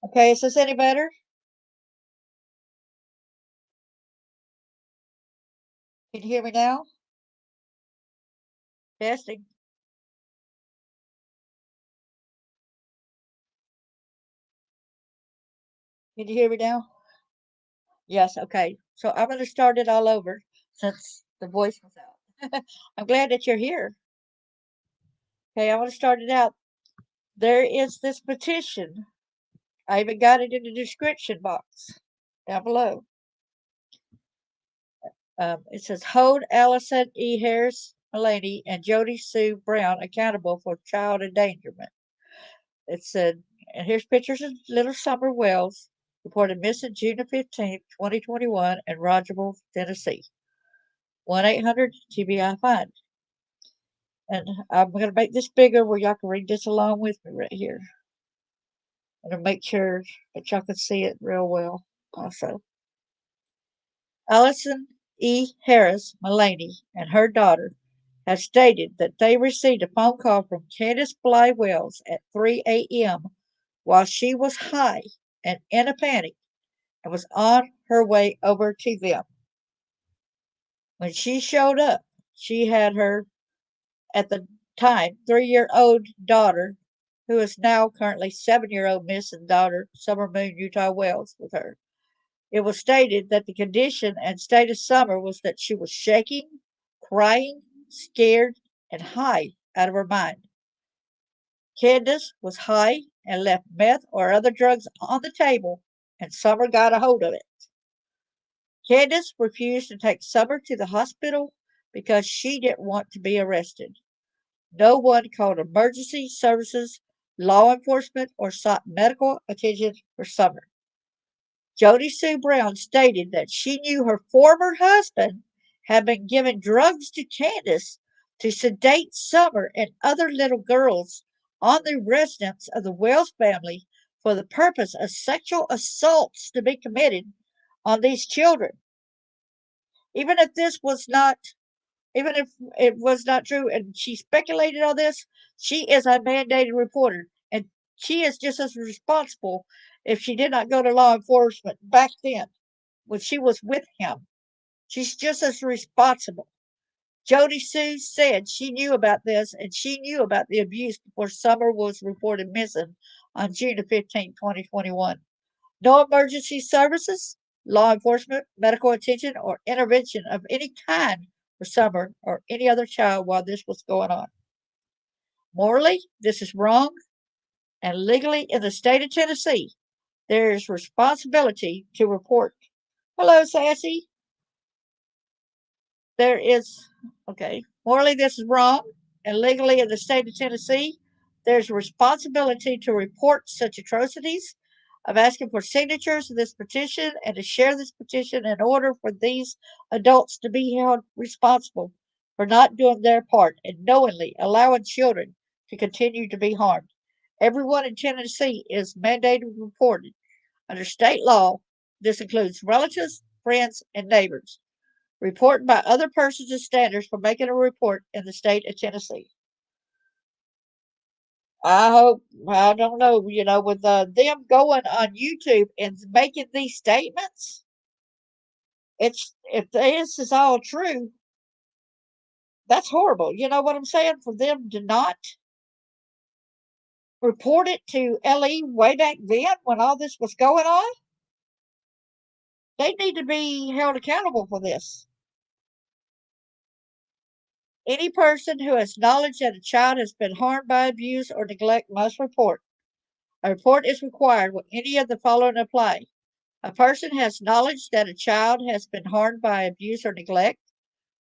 Okay, is this any better? Can you hear me now? Testing. Can you hear me now? Yes, okay. So I'm going to start it all over since the voice was out. I'm glad that you're here. Okay, I want to start it out. There is this petition. I even got it in the description box down below. It says, hold Allison E. Harris Mullaney and Jodie Sue Brown accountable for child endangerment. It said, and here's pictures of little Summer Wells, reported missing June 15th, 2021, in Rogerville, Tennessee. 1-800 TBI find. And I'm going to make this bigger where y'all can read this along with me right here. And to make sure that y'all can see it real well also. Allison E. Harris Mullaney and her daughter have stated that they received a phone call from Candace Bly Wells at 3 a.m. while she was high and in a panic and was on her way over to them. When she showed up, she had her, at the time, 3-year-old daughter, who is now currently 7-year-old missing daughter, Summer Moon Utah Wells, with her. It was stated that the condition and state of Summer was that she was shaking, crying, scared, and high out of her mind. Candace was high and left meth or other drugs on the table, and Summer got a hold of it. Candace refused to take Summer to the hospital because she didn't want to be arrested. No one called emergency services, law enforcement, or sought medical attention for Summer. Jodie Sue Brown stated that she knew her former husband had been giving drugs to Candace to sedate Summer and other little girls on the residence of the Wells family for the purpose of sexual assaults to be committed on these children. Even if this was not Even if it was not true and she speculated on this, she is a mandated reporter and she is just as responsible if she did not go to law enforcement back then when she was with him. She's just as responsible. Jodie Sue said she knew about this and she knew about the abuse before Summer was reported missing on June 15, 2021. No emergency services, law enforcement, medical attention, or intervention of any kind for Summer or any other child while this was going on. Morally, this is wrong, and legally in the state of Tennessee, there is responsibility to report. Hello, Sassy. There is, okay, morally, this is wrong, and legally in the state of Tennessee, there's a responsibility to report such atrocities. I'm asking for signatures of this petition and to share this petition in order for these adults to be held responsible for not doing their part and knowingly allowing children to continue to be harmed. Everyone in Tennessee is mandated reported. Under state law, this includes relatives, friends, and neighbors. Reporting by other persons and standards for making a report in the state of Tennessee. I don't know, with them going on YouTube and making these statements, if this is all true, that's horrible. You know what I'm saying? For them to not report it to LE way back then when all this was going on, they need to be held accountable for this. Any person who has knowledge that a child has been harmed by abuse or neglect must report. A report is required when any of the following apply. A person has knowledge that a child has been harmed by abuse or neglect.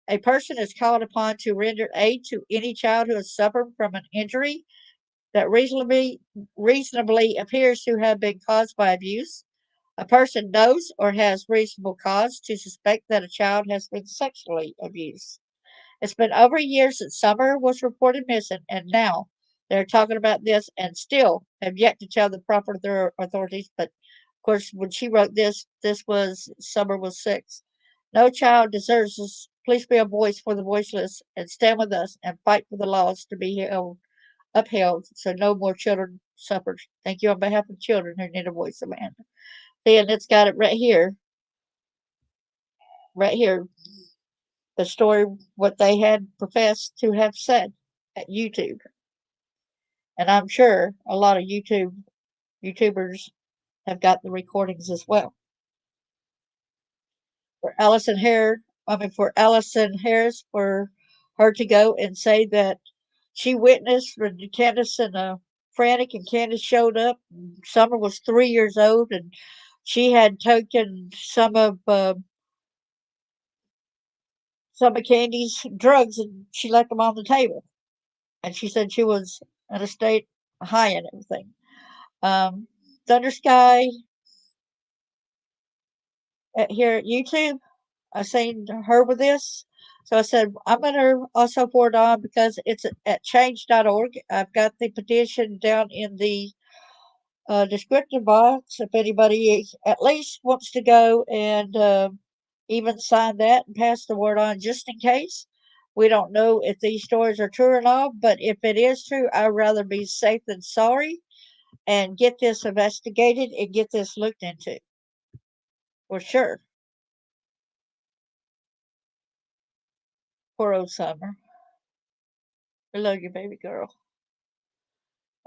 A person is called upon to render aid to any child who has suffered from an injury that reasonably appears to have been caused by abuse. A person knows or has reasonable cause to suspect that a child has been sexually abused. It's been over a year since Summer was reported missing, and now they're talking about this and still have yet to tell the proper authorities. But of course, when she wrote this was Summer was 6. No child deserves this. Please be a voice for the voiceless and stand with us and fight for the laws to be held upheld so no more children suffered. Thank you on behalf of children who need a voice, Amanda. Then it's got it right here, the story, what they had professed to have said at YouTube. And I'm sure a lot of YouTubers have got the recordings as well. For Allison Harris, for her to go and say that she witnessed when Candace and Frantic and Candace showed up. Summer was 3 years old, and she had taken some of Candy's drugs, and she left them on the table. And she said she was in a state high and everything. Um, Thunder Sky here at YouTube, I seen her with this. So I said, I'm going to also forward on because it's at change.org. I've got the petition down in the description box if anybody at least wants to go and even sign that and pass the word on just in case. We don't know if these stories are true or not, but if it is true, I'd rather be safe than sorry and get this investigated and get this looked into for sure. Poor old Summer. I love you, baby girl.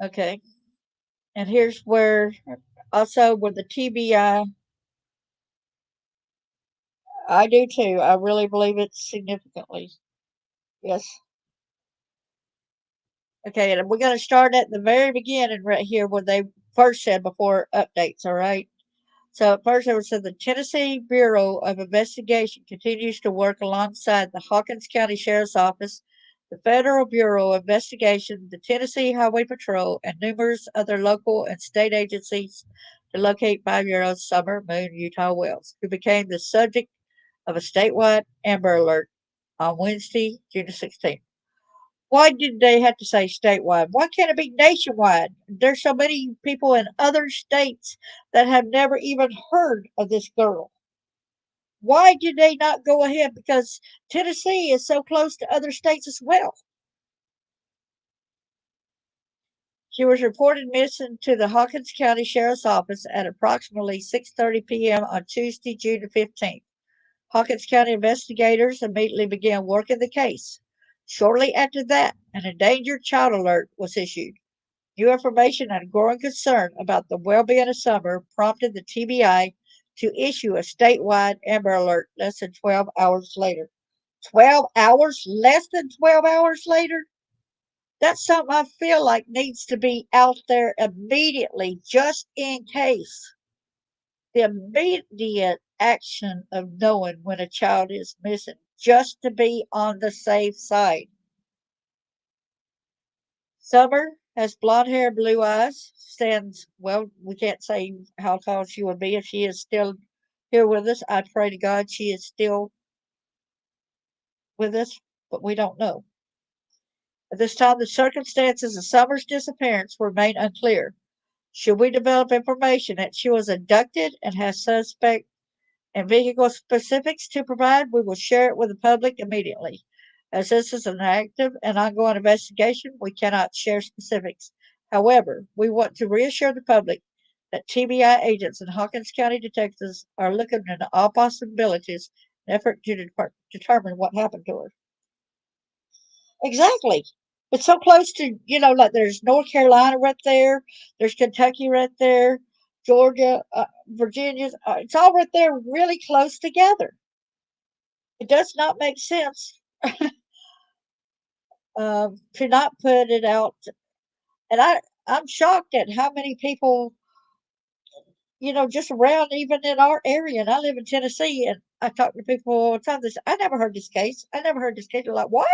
Okay. And here's where also with the TBI, I do too. I really believe it significantly. Yes. Okay, and we're going to start at the very beginning right here where they first said before updates, all right? So at first it said the Tennessee Bureau of Investigation continues to work alongside the Hawkins County Sheriff's Office, the Federal Bureau of Investigation, the Tennessee Highway Patrol, and numerous other local and state agencies to locate 5-year-old Summer Moon Utah Wells, who became the subject of a statewide Amber Alert on Wednesday, June 16th. Why did they have to say statewide? Why can't it be nationwide? There's so many people in other states that have never even heard of this girl. Why did they not go ahead? Because Tennessee is so close to other states as well. She was reported missing to the Hawkins County Sheriff's Office at approximately 6:30 p.m. on Tuesday, June 15th. Hawkins County investigators immediately began working the case. Shortly after that, an endangered child alert was issued. New information and growing concern about the well-being of Summer prompted the TBI to issue a statewide Amber Alert less than 12 hours later. 12 hours? Less than 12 hours later? That's something I feel like needs to be out there immediately, just in case. The immediate action of knowing when a child is missing, just to be on the safe side. Summer has blonde hair, blue eyes, stands, well, we can't say how tall she would be if she is still here with us. I pray to God she is still with us, but we don't know. At this time, the circumstances of Summer's disappearance remain unclear. Should we develop information that she was abducted and has suspect and vehicle specifics to provide, we will share it with the public immediately. As this is an active and ongoing investigation, we cannot share specifics. However, we want to reassure the public that TBI agents and Hawkins County detectives are looking into all possibilities in an effort to determine what happened to her. Exactly. It's so close to, like there's North Carolina right there, there's Kentucky right there, Georgia, Virginia. It's all right there, really close together. It does not make sense to not put it out. And I'm shocked at how many people, just around, even in our area. And I live in Tennessee, and I talk to people all the time. They say, I never heard this case. I never heard this case. They're like, what?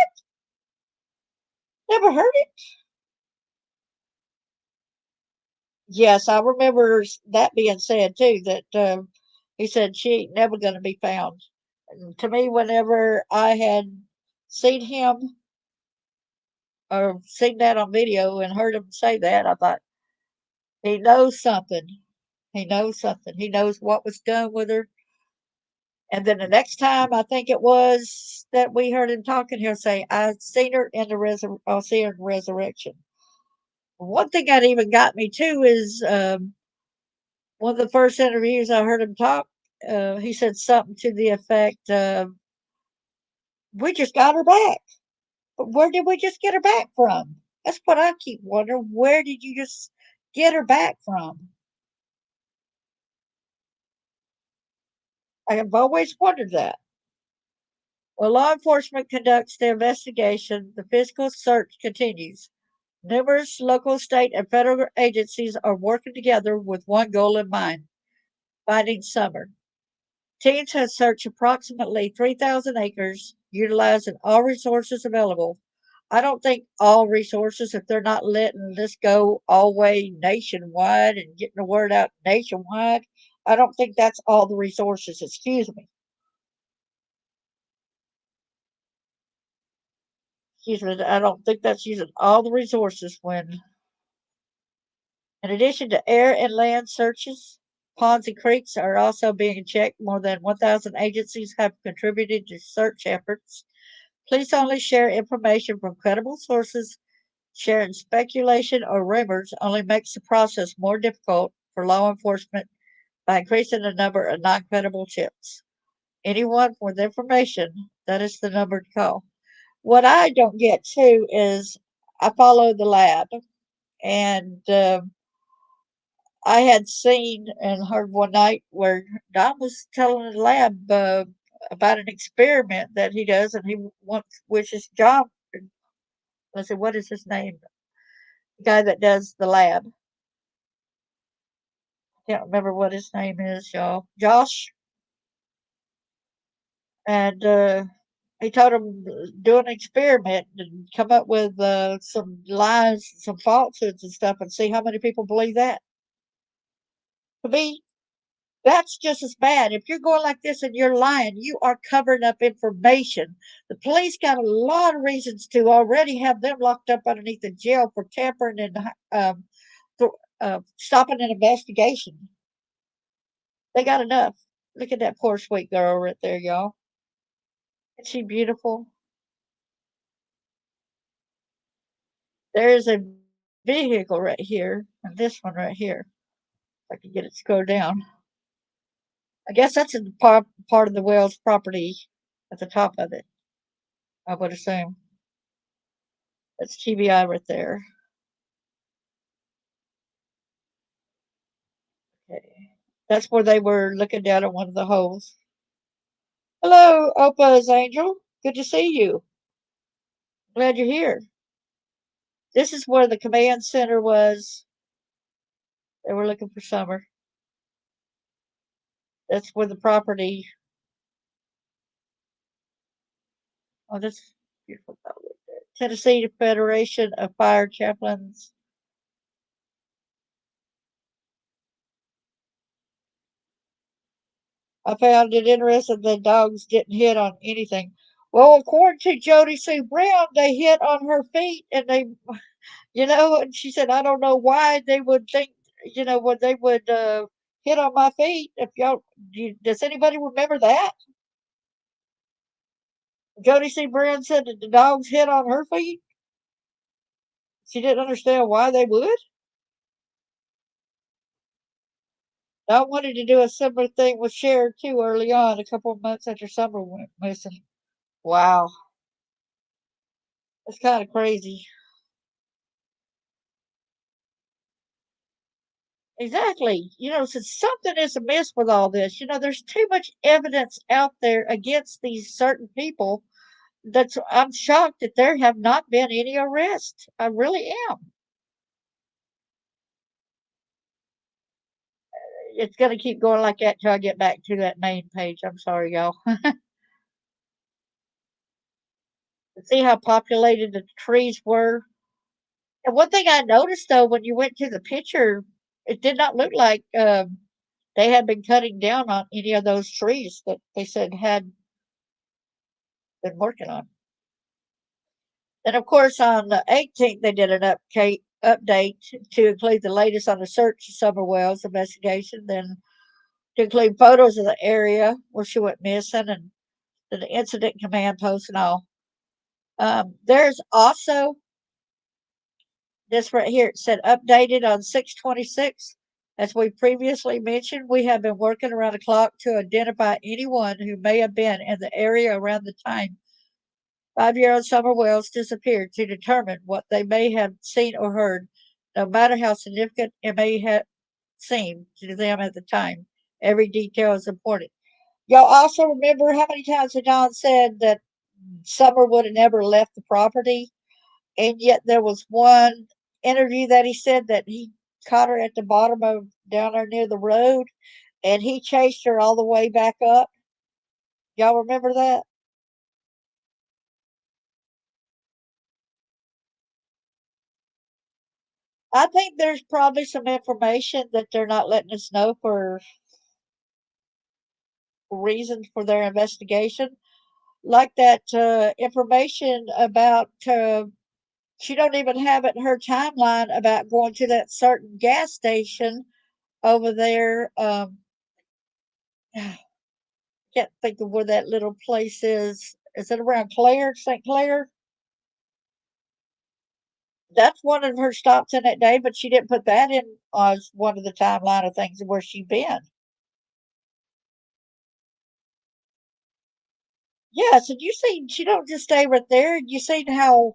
Never heard it? Yes, I remember that being said too. That he said she ain't never going to be found. And to me, whenever I had seen him or seen that on video and heard him say that, I thought he knows something. He knows something. He knows what was done with her. And then the next time, I think it was that we heard him talking, he'll say, "I seen her in the I'll see her in resurrection." One thing that even got me too is one of the first interviews I heard him talk. He said something to the effect of, "We just got her back." But where did we just get her back from? That's what I keep wondering. Where did you just get her back from? I have always wondered that. While law enforcement conducts their investigation, the physical search continues. Numerous local, state, and federal agencies are working together with one goal in mind: finding Summer. Teams have searched approximately 3,000 acres, utilizing all resources available. I don't think all resources, if they're not letting this go all the way nationwide and getting the word out nationwide, I don't think that's all the resources. Excuse me. Excuse me. I don't think that's using all the resources when, in addition to air and land searches, ponds and creeks are also being checked. More than 1,000 agencies have contributed to search efforts. Please only share information from credible sources. Sharing speculation or rumors only makes the process more difficult for law enforcement by increasing the number of non credible tips. Anyone with information, that is the number to call. What I don't get too is I follow the lab, and I had seen and heard one night where Don was telling the lab about an experiment that he does, and he wants wishes John. I said, "What is his name?" The guy that does the lab. Can't remember what his name is, y'all. Josh, and he told him do an experiment and come up with some lies, some falsehoods and stuff, and see how many people believe that. To me, that's just as bad. If you're going like this and you're lying, you are covering up information. The police got a lot of reasons to already have them locked up underneath the jail for tampering and stopping an investigation. They got enough. Look at that poor sweet girl right there, y'all. Isn't she beautiful? There is a vehicle right here, and this one right here. If I can get it to go down. I guess that's in part of the whale's property at the top of it, I would assume. That's TBI right there. Okay. That's where they were looking down at one of the holes. Hello, Opa's Angel. Good to see you. Glad you're here. This is where the command center was. They were looking for Summer. That's where the property. Oh, that's beautiful. Tennessee Federation of Fire Chaplains. I found it interesting that dogs didn't hit on anything. Well, according to Jodie Sue Brown, they hit on her feet, and and she said, I don't know why they would think, when they would hit on my feet. If does anybody remember that? Jodie C. Brown said that the dogs hit on her feet. She didn't understand why they would. I wanted to do a similar thing with Cher too early on, a couple of months after Summer went missing. Wow, it's kind of crazy. Exactly. Since something is amiss with all this, there's too much evidence out there against these certain people. I'm shocked that there have not been any arrests. I really am. It's going to keep going like that till I get back to that main page. I'm sorry, y'all. See how populated the trees were? And one thing I noticed though, when you went to the picture, it did not look like they had been cutting down on any of those trees that they said had been working on. And of course, on the 18th, they did an update to include the latest on the search of Summer Wells investigation, then to include photos of the area where she went missing and the incident command post and all. There's also This right here, it said updated on 6/26. As we previously mentioned, we have been working around the clock to identify anyone who may have been in the area around the time 5-year-old summer whales disappeared to determine what they may have seen or heard, no matter how significant it may have seemed to them at the time. Every detail is important. Y'all also remember how many times Don said that Summer would have never left the property, and yet there was one interview that he said that he caught her at the bottom of down there near the road, and he chased her all the way back up. Y'all remember that? I think there's probably some information that they're not letting us know for reasons for their investigation, like that information about she don't even have it in her timeline about going to that certain gas station over there. Can't think of where that little place is. Is it around Claire, St. Clair? That's one of her stops in that day, but she didn't put that in as one of the timeline of things where she been. Yes, and you seen she don't just stay right there. You seen how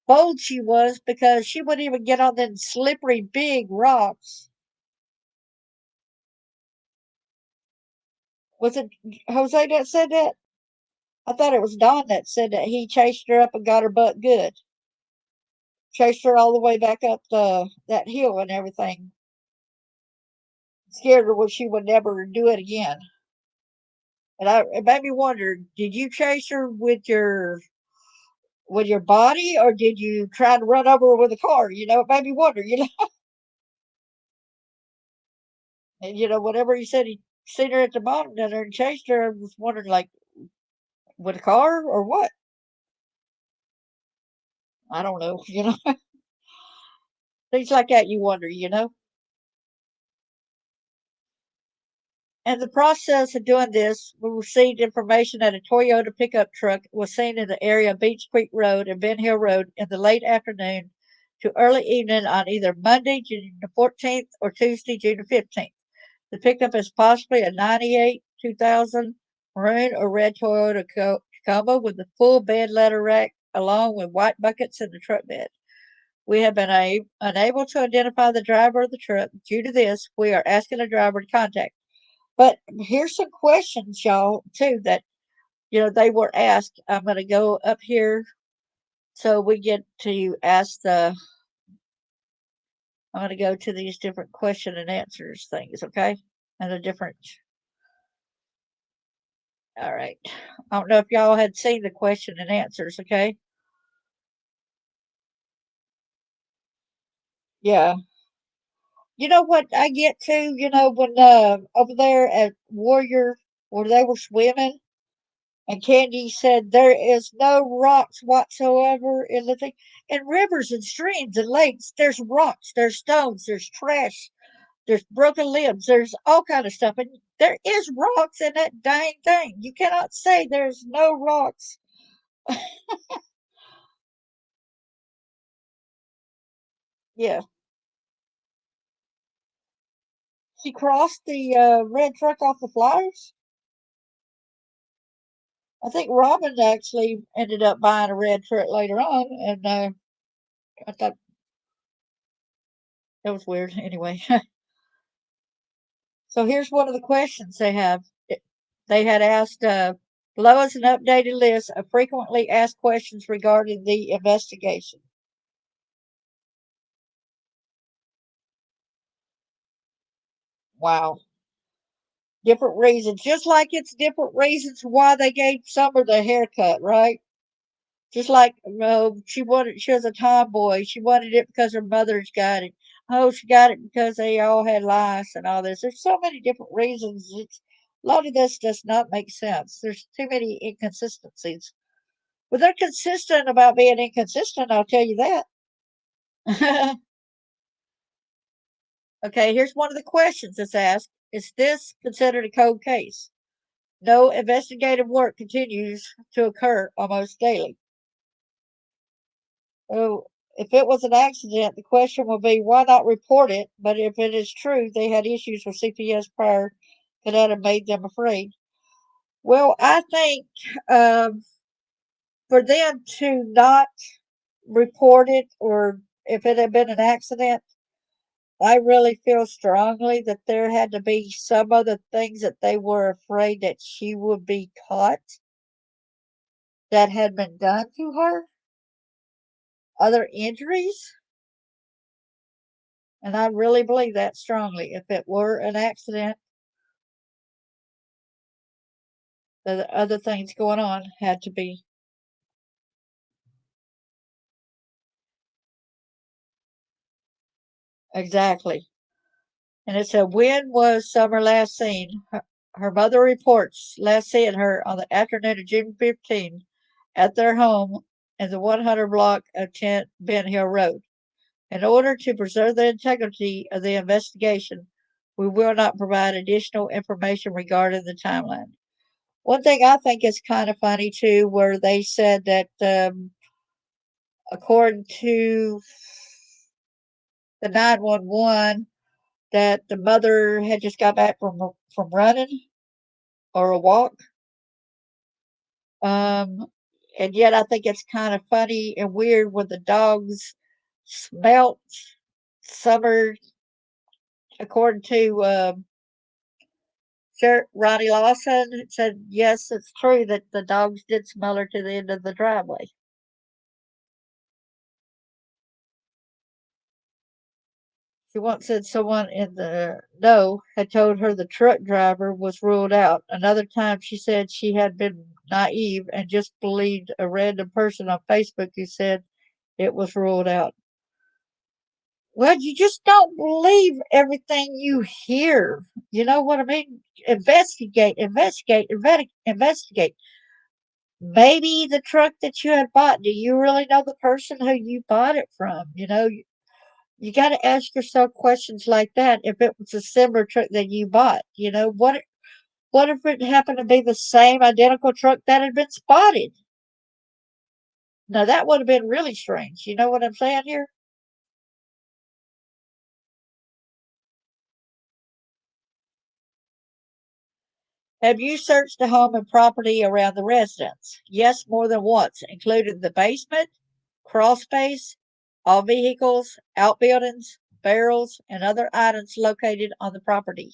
bold she was because she wouldn't even get on them slippery big rocks. Was it Jose that said that? I thought it was Don that said that he chased her up and got her butt good. Chased her all the way back up the that hill and everything. Scared her where she would never do it again. And it made me wonder, did you chase her with your body or did you try to run over her with a car? It made me wonder, And whenever he said he seen her at the bottom down there and chased her, I was wondering like with a car or what? I don't know, Things like that you wonder. In the process of doing this, we received information that a Toyota pickup truck was seen in the area of Beach Creek Road and Ben Hill Road in the late afternoon to early evening on either Monday, June the 14th, or Tuesday, June the 15th. The pickup is possibly a 98 2000 maroon or red Toyota Tacoma with a full bed ladder rack along with white buckets in the truck bed. We have been unable to identify the driver of the truck. Due to this, we are asking the driver to contact. But here's some questions, y'all, too, that they were asked. I'm going to go up here so we get to ask the. I'm going to go to these different question and answers things, okay? And the different. All right. I don't know if y'all had seen the question and answers, okay? Yeah. You know what I get to, when over there at Warrior where they were swimming and Candy said there is no rocks whatsoever in the thing. In rivers and streams and lakes, there's rocks, there's stones, there's trash, there's broken limbs, there's all kind of stuff. And there is rocks in that dang thing. You cannot say there's no rocks. Yeah. She crossed the red truck off the flyers. I think Robin actually ended up buying a red truck later on, and I thought that was weird. Anyway, so here's one of the questions they have. They had asked below is an updated list of frequently asked questions regarding the investigation. Wow. Different reasons, just like it's different reasons why they gave Summer the haircut, right? Just like she was a tomboy. She wanted it because her mother's got it. Oh, she got it because they all had lice and all this. There's so many different reasons. A lot of this does not make sense. There's too many inconsistencies. But they're consistent about being inconsistent, I'll tell you that. Okay, here's one of the questions that's asked. Is this considered a cold case? No, investigative work continues to occur almost daily. Oh, If it was an accident, the question will be why not report it? But if it is true they had issues with CPS prior, could that have made them afraid? Well, I think um, for them to not report it, or if it had been an accident, I really feel strongly that there had to be some other things that they were afraid that she would be caught that had been done to her, other injuries. And I really believe that strongly. If it were an accident, the other things going on had to be exactly. And it said, when was Summer last seen? Her mother reports last seeing her on the afternoon of June 15 at their home in the 100 block of 10 Ben Hill Road. In order to preserve the integrity of the investigation, we will not provide additional information regarding the timeline. One thing I think is kind of funny too, where they said that according to the 911, that the mother had just got back from running or a walk. Um, and yet I think it's kind of funny and weird when the dogs smelt Summer, according to Sheriff Ronnie Lawson said, yes, it's true that the dogs did smell her to the end of the driveway. She once said someone in the know had told her the truck driver was ruled out. Another time she said she had been naive and just believed a random person on Facebook who said it was ruled out. Well, you just don't believe everything you hear. You know what I mean? Investigate, investigate, investigate. Maybe the truck that you had bought, do you really know the person who you bought it from? You got to ask yourself questions like that. If it was a similar truck that you bought, what if it happened to be the same identical truck that had been spotted? Now that would have been really strange. You know what I'm saying here? Have you searched the home and property around the residence? Yes, more than once, including the basement, crawl space, all vehicles, outbuildings, barrels, and other items located on the property.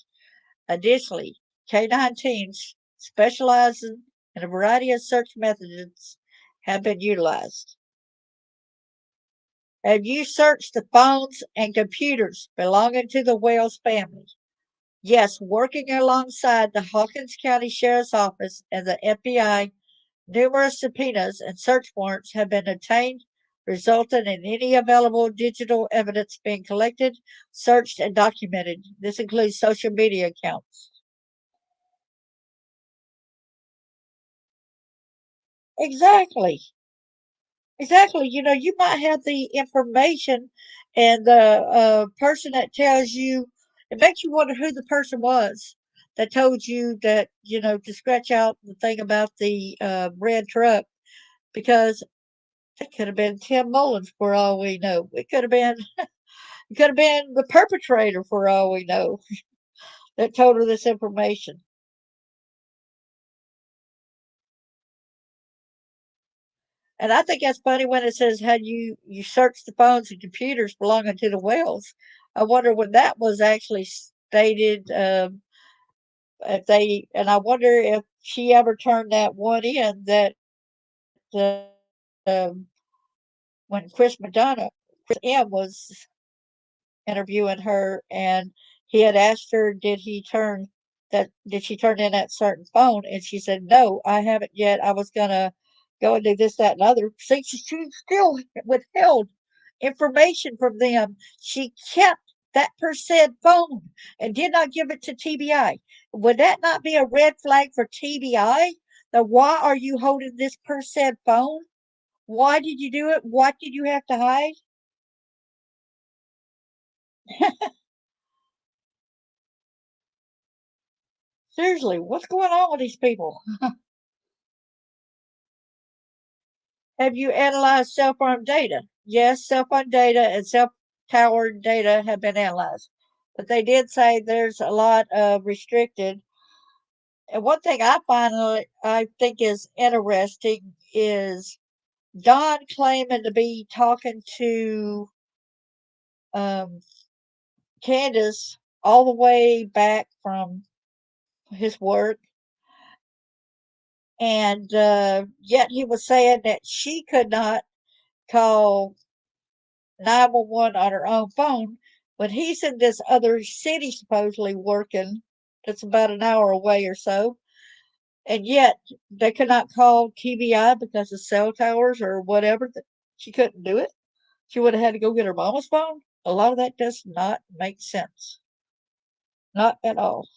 Additionally, K9 teams specializing in a variety of search methods have been utilized. Have you searched the phones and computers belonging to the Wells family? Yes, working alongside the Hawkins County Sheriff's Office and the FBI, numerous subpoenas and search warrants have been obtained, resulting in any available digital evidence being collected, searched, and documented. This includes social media accounts. Exactly. Exactly. You might have the information, and the person that tells you, it makes you wonder who the person was that told you that, to scratch out the thing about the red truck, because it could have been Tim Mullins for all we know. It could have been the perpetrator for all we know that told her this information. And I think that's funny when it says how you search the phones and computers belonging to the Wells. I wonder when that was actually stated. If they and I wonder if she ever turned that one in that uh, um, when Chris Madonna, Chris M was interviewing her, and he had asked her, did she turn in that certain phone? And she said, no, I haven't yet. I was gonna go and do this, that, and other. See, she still withheld information from them. She kept that per said phone and did not give it to TBI. Would that not be a red flag for TBI? Then why are you holding this per said phone? Why did you do it? What did you have to hide? Seriously, what's going on with these people? Have you analyzed cell phone data? yes, cell phone data and cell tower data have been analyzed, but they did say there's a lot of restricted. And one thing I think is interesting is Don claiming to be talking to um, Candace all the way back from his work, and yet he was saying that she could not call 911 on her own phone when he's in this other city supposedly working that's about an hour away or so. And yet they could not call TBI because of cell towers or whatever. She couldn't do it. She would have had to go get her mama's phone. A lot of that does not make sense. Not at all.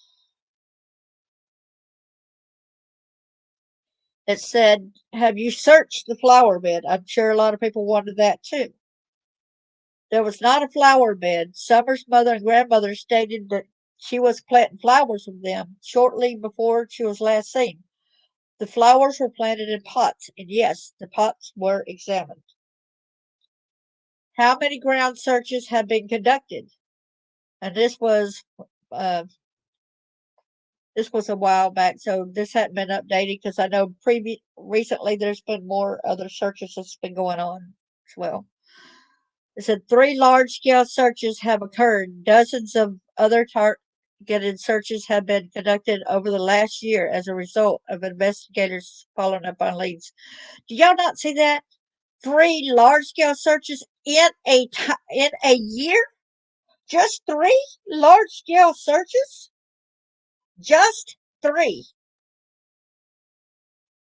It said, have you searched the flower bed? I'm sure a lot of people wanted that too. There was not a flower bed. Summer's mother and grandmother stated that she was planting flowers with them shortly before she was last seen. The flowers were planted in pots, and yes, the pots were examined. How many ground searches have been conducted? And uh, this was a while back, so this hadn't been updated because I know recently there's been more other searches that's been going on as well. It said 3 large-scale searches have occurred. Dozens of other targeted searches have been conducted over the last year as a result of investigators following up on leads. Do y'all not see that? 3 large-scale searches in a year? Just 3 large-scale searches? Just 3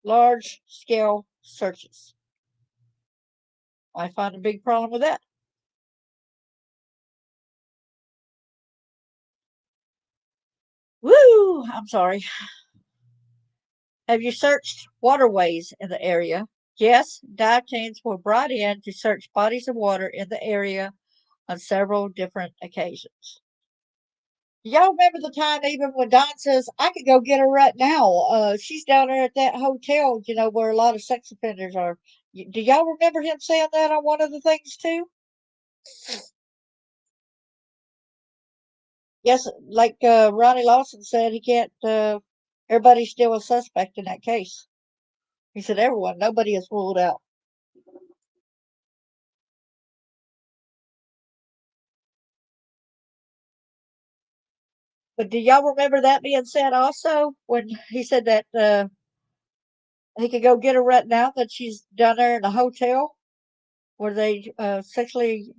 large-scale searches. I find a big problem with that. Woo! I'm sorry. Have you searched waterways in the area? Yes, dive teams were brought in to search bodies of water in the area on several different occasions. Y'all remember the time even when Don says, I could go get her right now? She's down there at that hotel, where a lot of sex offenders are. Do y'all remember him saying that on one of the things too? Yes, like Ronnie Lawson said, he can't, everybody's still a suspect in that case. He said, everyone, nobody is ruled out. But do y'all remember that being said also when he said that he could go get her right now that she's down there in a hotel where they sexually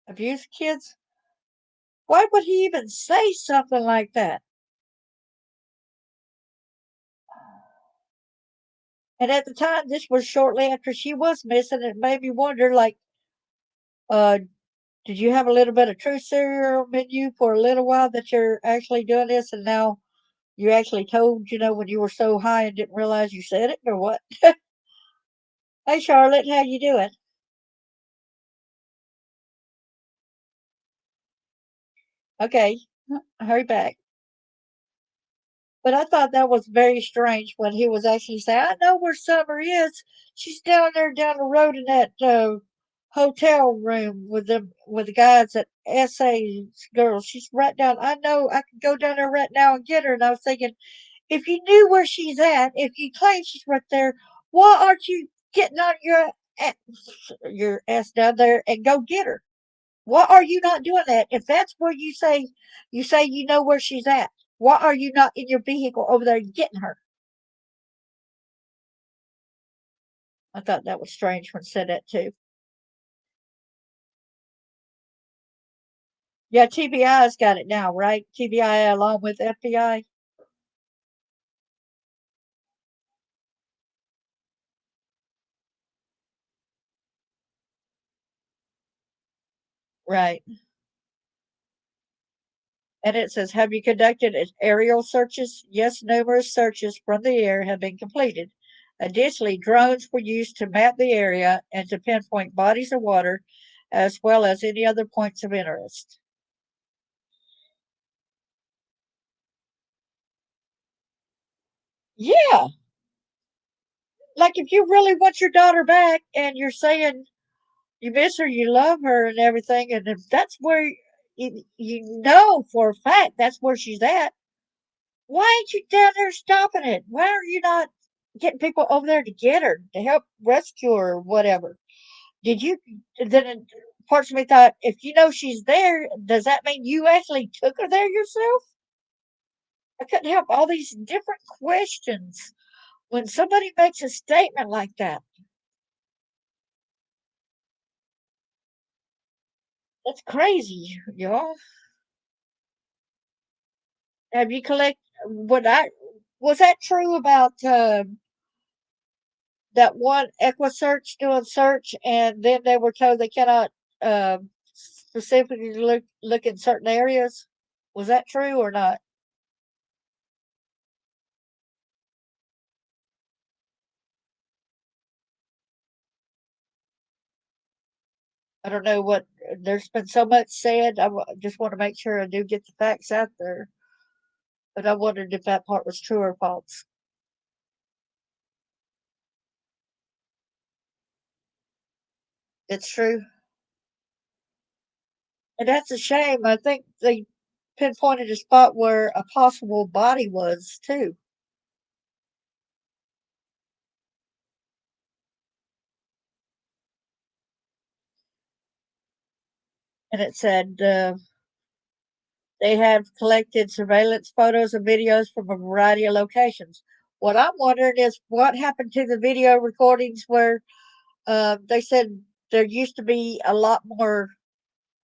abuse kids? Why would he even say something like that? And at the time, this was shortly after she was missing. It made me wonder, like, uh, did you have a little bit of truth serum in you for a little while that you're actually doing this, and now you actually told, when you were so high and didn't realize you said it, or what? Hey, Charlotte, how you doing? Okay, hurry back. But I thought that was very strange when he was actually saying, I know where Summer is. She's down there down the road in that hotel room with the guys at essays girls. She's right down. I know I could go down there right now and get her. And I was thinking, if you knew where she's at, if you claim she's right there, why aren't you getting on your ass down there and go get her? Why are you not doing that? If that's where you say you know where she's at, why are you not in your vehicle over there getting her? I thought that was strange when said that too. Yeah, TBI's got it now, right? TBI along with FBI. Right. And it says, have you conducted aerial searches? Yes, numerous searches from the air have been completed. Additionally, drones were used to map the area and to pinpoint bodies of water as well as any other points of interest. Yeah, like if you really want your daughter back and you're saying You miss her, you love her, and everything. And if that's where you know for a fact that's where she's at, why ain't you down there stopping it? Why are you not getting people over there to get her to help rescue her or whatever? Did you then parts of me thought, if you know she's there, does that mean you actually took her there yourself? I couldn't help all these different questions when somebody makes a statement like that. That's crazy, y'all. Have you collect what I was that true about that one Equisearch doing search and then they were told they cannot specifically look in certain areas? Was that true or not? I don't know what there's been so much said. Just want to make sure I do get the facts out there. But I wondered if that part was true or false. It's true. And that's a shame. I think they pinpointed a spot where a possible body was too. And it said they have collected surveillance photos and videos from a variety of locations. What I'm wondering is what happened to the video recordings where they said there used to be a lot more,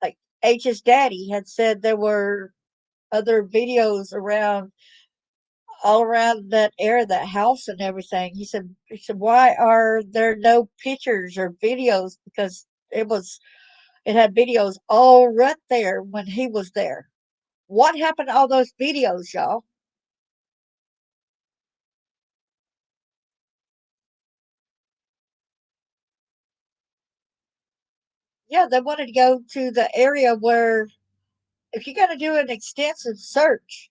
like H's daddy had said there were other videos around all around that area, that house and everything. He said, why are there no pictures or videos? Because it had videos all right there when he was there. What happened to all those videos, y'all? Yeah, they wanted to go to the area where, if you're going to do an extensive search,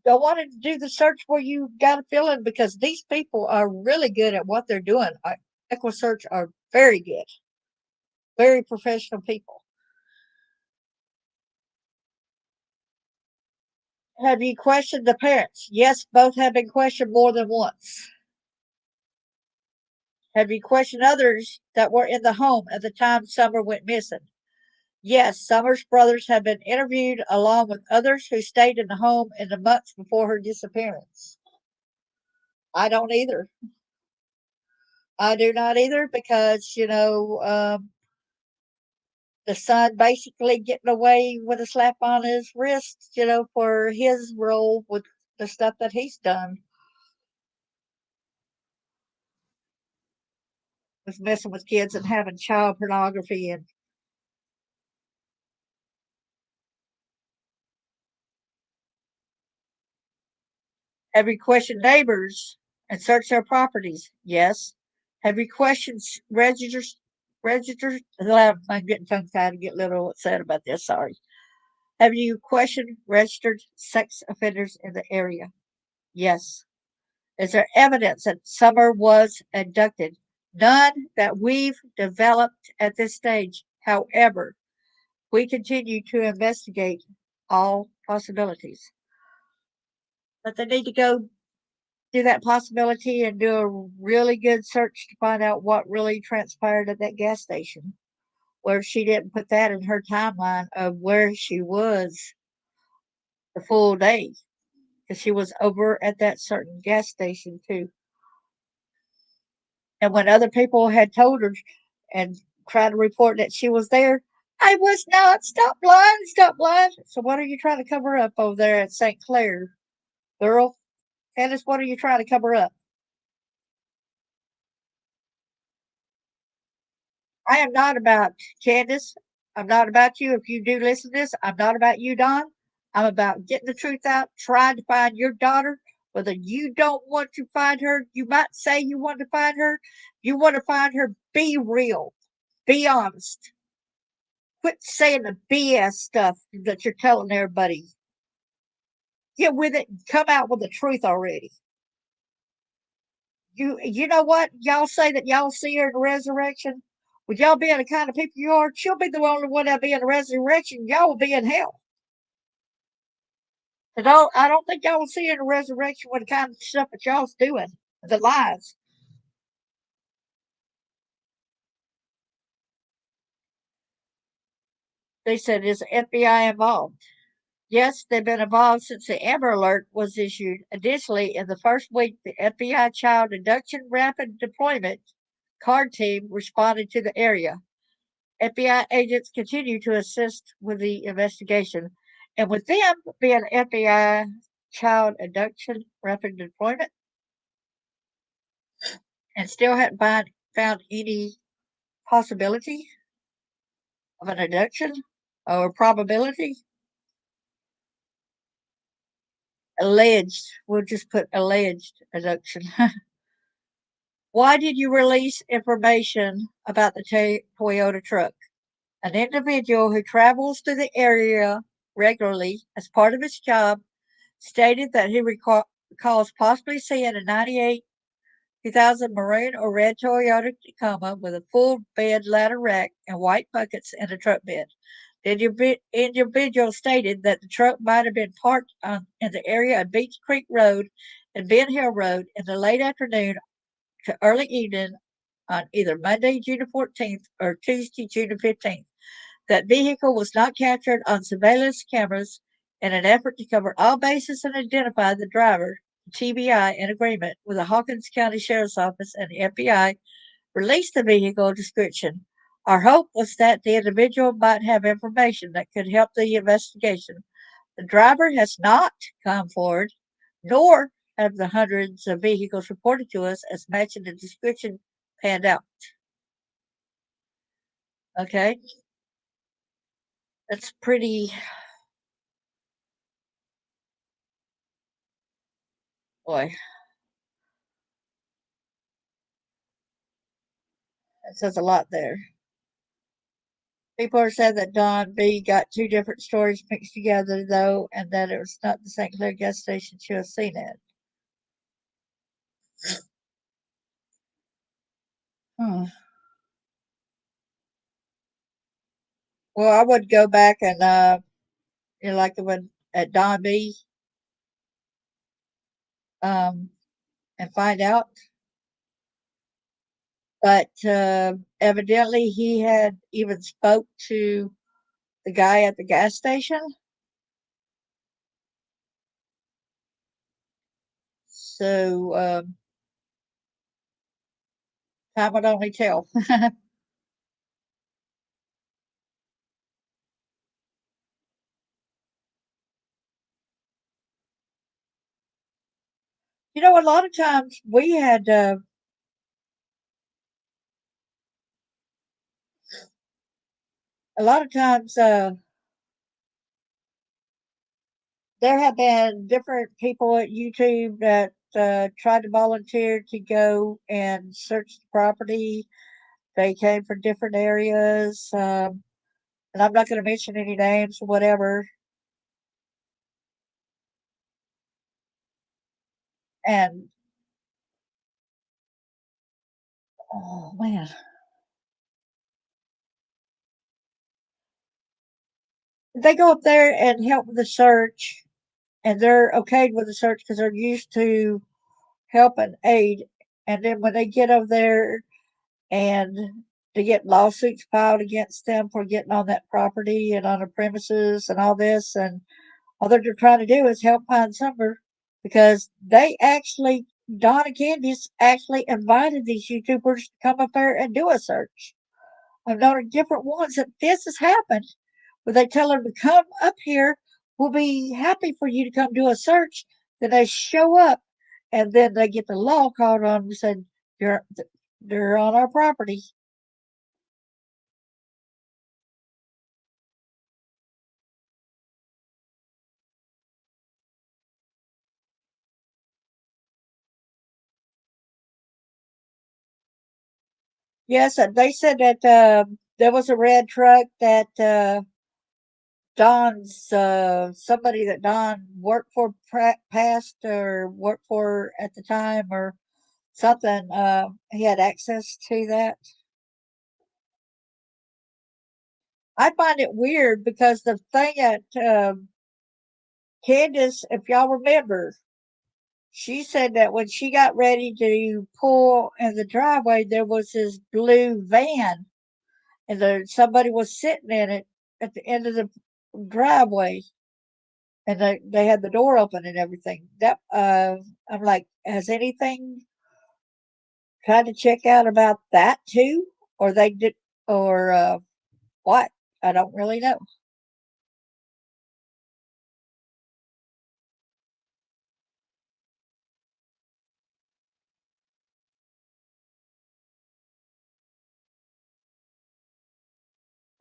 they wanted to do the search where you got a feeling because these people are really good at what they're doing. EquiSearch are very good, very professional people. Have you questioned the parents? Yes, both have been questioned more than once. Have you questioned others that were in the home at the time Summer went missing? Yes, Summer's brothers have been interviewed along with others who stayed in the home in the months before her disappearance. I don't either. I do not either because, the son basically getting away with a slap on his wrist, for his role with the stuff that he's done, was messing with kids and having child pornography. And have you questioned neighbors and searched their properties? Yes. Have you questioned registers? I'm getting tongue tied and get a little upset about this. Sorry. Have you questioned registered sex offenders in the area? Yes. Is there evidence that Summer was abducted? None that we've developed at this stage. However, we continue to investigate all possibilities. But they need to go do that possibility and do a really good search to find out what really transpired at that gas station, where she didn't put that in her timeline of where she was the full day, because she was over at that certain gas station too. And when other people had told her and tried to report that she was there, I was not. Stop lying. Stop lying. So what are you trying to cover up over there at St. Clair, girl? Candace, what are you trying to cover up? I am not about Candace. I'm not about you. If you do listen to this, I'm not about you, Don. I'm about getting the truth out, trying to find your daughter. Whether you don't want to find her, you might say you want to find her. You want to find her, be real. Be honest. Quit saying the BS stuff that you're telling everybody. Get with it and come out with the truth already. You know what? Y'all say that y'all see her in the resurrection. With y'all being the kind of people you are, she'll be the only one that'll be in the resurrection. Y'all will be in hell. I don't think y'all will see her in the resurrection with the kind of stuff that y'all's doing, the lies. They said, is the FBI involved? Yes, they've been involved since the Amber Alert was issued. Additionally, in the first week, the FBI Child Abduction Rapid Deployment CARD team responded to the area. FBI agents continue to assist with the investigation. And with them being FBI Child Abduction Rapid Deployment, and still hadn't found any possibility of an abduction or probability, alleged, we'll just put alleged abduction. Why did you release information about the Toyota truck? An individual who travels to the area regularly as part of his job stated that he recalls possibly seeing a 98 2000 maroon or red Toyota Tacoma with a full bed ladder rack and white buckets in the truck bed. The individual stated that the truck might have been parked in the area of Beach Creek Road and Ben Hill Road in the late afternoon to early evening on either Monday, June the 14th or Tuesday, June the 15th. That vehicle was not captured on surveillance cameras in an effort to cover all bases and identify the driver. TBI, in agreement with the Hawkins County Sheriff's Office and the FBI, released the vehicle description. Our hope was that the individual might have information that could help the investigation. The driver has not come forward, nor have the hundreds of vehicles reported to us as matching the description panned out. Okay, that's pretty. Boy, that says a lot there. People are saying that Don B got two different stories mixed together, though, and that it was not the St. Clair gas station she was seen at. Hmm. Well, I would go back and, like the one at Don B, um, and find out. But evidently, he had even spoke to the guy at the gas station. So time would only tell. A lot of times we had, a lot of times there have been different people at YouTube that tried to volunteer to go and search the property. They came from different areas, and I'm not going to mention any names or whatever. And oh man, they go up there and help with the search, and they're okay with the search because they're used to help and aid. And then when they get over there and to get lawsuits filed against them for getting on that property and on the premises and all this, and all they're trying to do is help find Summer because they actually, Don and Candice actually invited these YouTubers to come up there and do a search. I've known different ones that this has happened where they tell them to come up here. We'll be happy for you to come do a search. Then they show up and then they get the law called on them and said, you're, they're on our property. Yes, they said that there was a red truck that Don's somebody that Don worked for past or worked for at the time, or something. He had access to that. I find it weird because the thing at Candace, if y'all remember, she said that when she got ready to pull in the driveway, there was this blue van, and somebody was sitting in it at the end of the driveway, and they had the door open and everything. That I'm like, has anything tried to check out about that too, or they did, or what? I don't really know.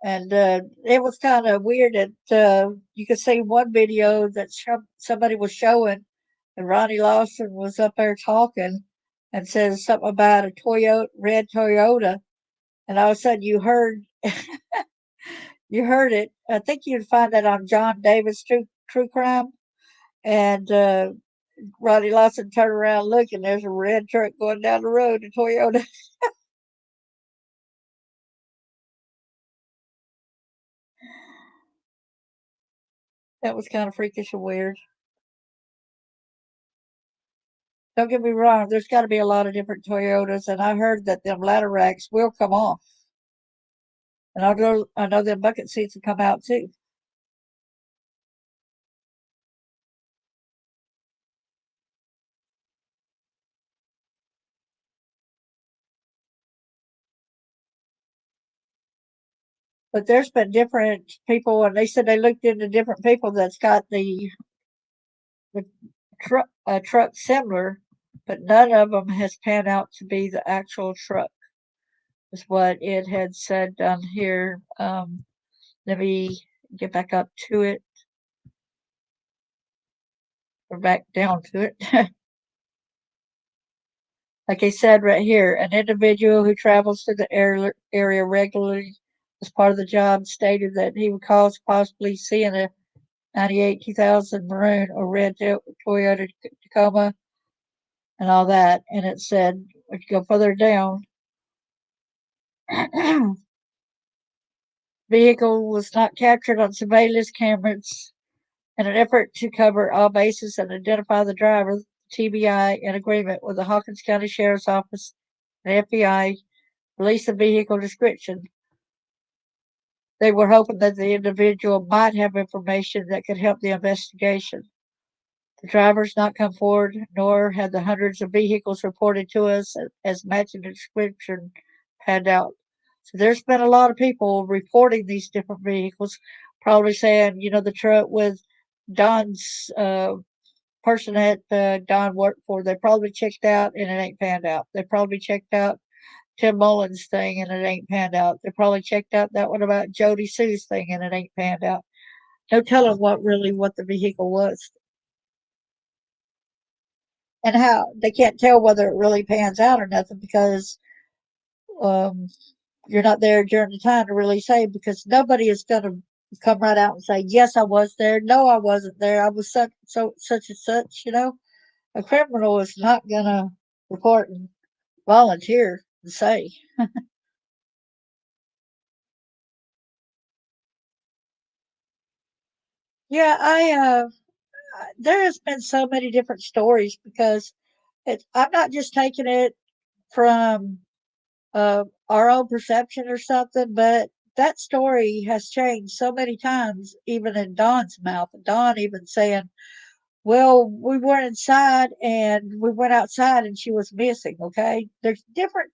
And it was kind of weird that you could see one video that somebody was showing, and Ronnie Lawson was up there talking and says something about a Toyota, red Toyota, and all of a sudden you heard it. I think you'd find that on John Davis True Crime, and Ronnie Lawson turned around, look, and there's a red truck going down the road, a Toyota. That was kind of freakish and weird. Don't get me wrong, there's got to be a lot of different Toyotas, and I heard that them ladder racks will come off, and I know them bucket seats will come out too. But there's been different people, and they said they looked into different people that's got the truck similar, but none of them has panned out to be the actual truck. Is what it had said down here. Let me get back up to it, or back down to it. Like I said right here, an individual who travels to the area regularly as part of the job stated that he recalls possibly seeing a 98 2000 maroon or red Toyota Tacoma and all that. And it said, if you go further down, vehicle was not captured on surveillance cameras. In an effort to cover all bases and identify the driver, TBI, in agreement with the Hawkins County Sheriff's Office and FBI, released the vehicle description. They were hoping that the individual might have information that could help the investigation. The drivers not come forward, nor had the hundreds of vehicles reported to us as matching the description panned out. So there's been a lot of people reporting these different vehicles, probably saying, the truck with Don's person that Don worked for, they probably checked out and it ain't panned out. They probably checked out Tim Mullins' thing and it ain't panned out. They probably checked out that one about Jodie Sue's thing and it ain't panned out. No telling what the vehicle was, and how they can't tell whether it really pans out or nothing because um, you're not there during the time to really say, because nobody is going to come right out and say, yes, I was there. No, I wasn't there. I was such and such. A criminal is not going to report and volunteer and say. Yeah, there has been so many different stories because I'm not just taking it from our own perception or something, but that story has changed so many times, even in Don's mouth. Don even saying, well, we were inside and we went outside and she was missing. Okay. There's different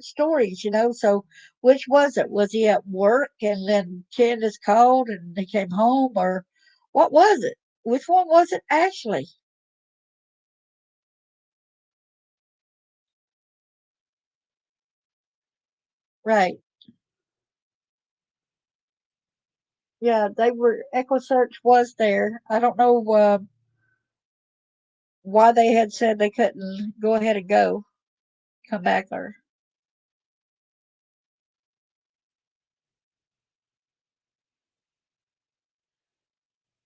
stories. So which was it? Was he at work and then Candace called and he came home, or what was it? Which one was it actually? Right. Yeah, they were, Echo Search was there. I don't know why they had said they couldn't go ahead and come back there.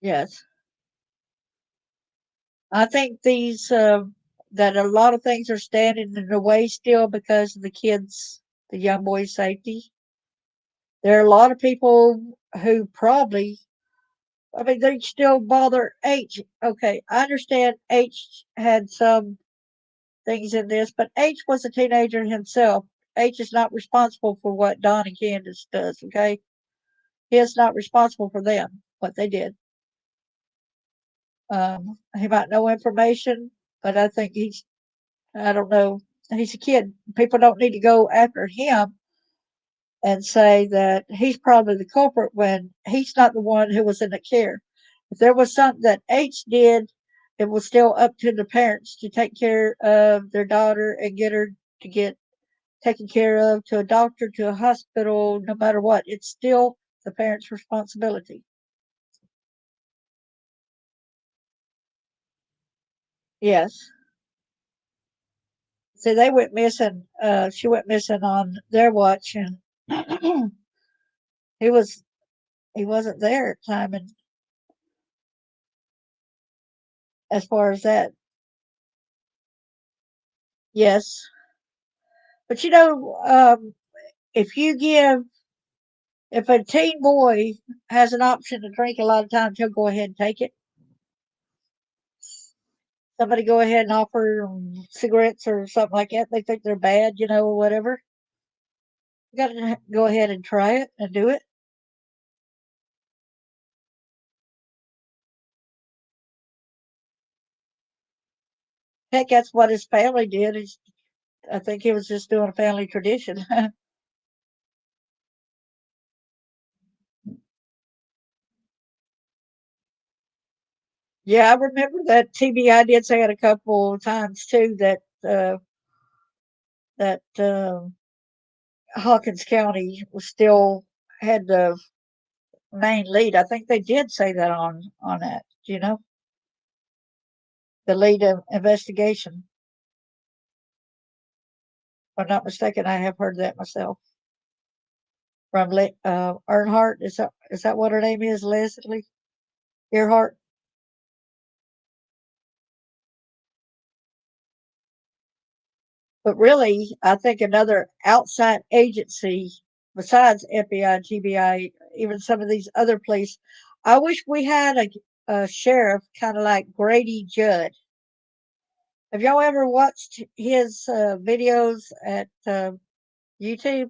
Yes. I think these that a lot of things are standing in the way still because of the young boy's safety. There are a lot of people who probably, I mean, they still bother H. Okay, I understand H had some things in this, but H was a teenager himself. H is not responsible for what Don and Candace does, okay? He is not responsible for them, what they did. He might know information, but I think I don't know, he's a kid. People don't need to go after him and say that he's probably the culprit when he's not the one who was in the care. If there was something that H did, it was still up to the parents to take care of their daughter and get her to get taken care of to a doctor, to a hospital, no matter what. It's still the parents' responsibility. Yes. See, they went missing. She went missing on their watch, and he was he wasn't there at the time. And as far as that, yes. But if you give if a teen boy has an option to drink, a lot of times he'll go ahead and take it. Somebody go ahead and offer 'em cigarettes or something like that. They think they're bad, or whatever. You got to go ahead and try it and do it. Heck, that's what his family did. I think he was just doing a family tradition. Yeah, I remember that TBI did say it a couple of times too that Hawkins County was still had the main lead. I think they did say that on that. The lead investigation. If I'm not mistaken, I have heard that myself from Earnhardt. Is that what her name is? Leslie Earhart. But really, I think another outside agency besides FBI, TBI, even some of these other police. I wish we had a sheriff kind of like Grady Judd. Have y'all ever watched his videos at YouTube?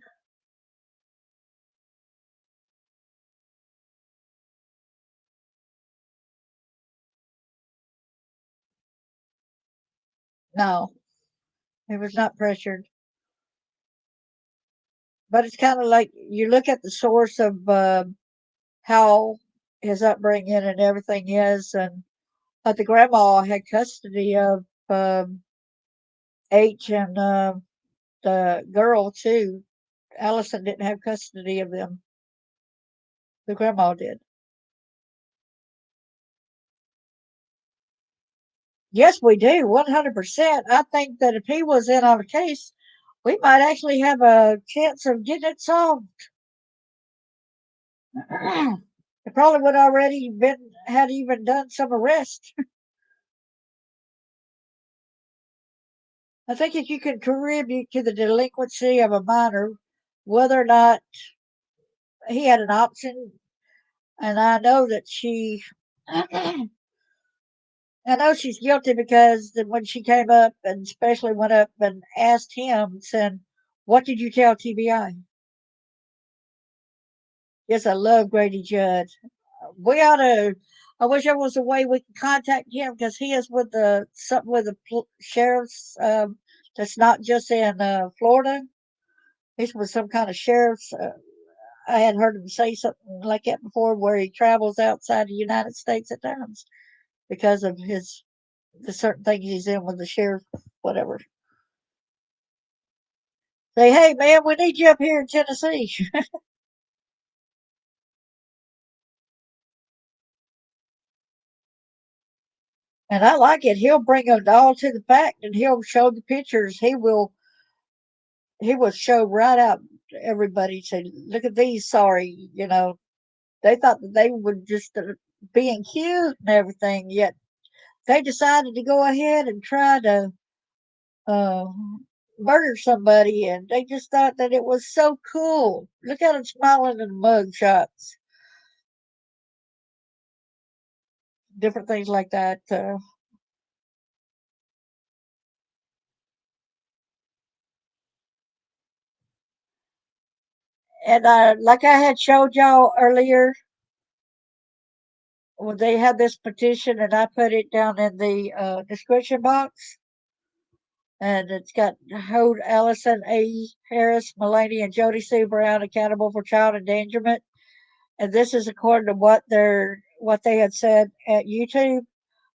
No, he was not pressured. But it's kind of like you look at the source of how his upbringing and everything is, and the grandma had custody of H and the girl too. Allison didn't have custody of them. The grandma did. Yes, we do. 100%. I think that if he was in on the case, we might actually have a chance of getting it solved. It probably would already been had even done some arrest. I think if you can contribute to the delinquency of a minor, whether or not he had an option, and I know that I know she's guilty because when she came up and especially went up and asked him, saying, "What did you tell TBI?" Yes, I love Grady Judd. We ought to. I wish there was a way we could contact him because he is with the something with the sheriff's. That's not just in Florida. He's with some kind of sheriff's. I had heard him say something like that before, where he travels outside the United States at times because of the certain things he's in with the sheriff, whatever. Say, hey man, we need you up here in Tennessee. And I like it. He'll bring them all to the fact, and he'll show the pictures. He will show right out to everybody. Say, look at these. Sorry, they thought that they were just being cute and everything. Yet they decided to go ahead and try to. uh, murdered somebody, and they just thought that it was so cool. Look at them smiling in the mug shots, different things like that. And like I had showed y'all earlier, when they had this petition, and I put it down in the description box, and it's got hold Allison E. Harris, Mullaney, and Jodie Sue Brown accountable for child endangerment. And this is according to what they had said at YouTube,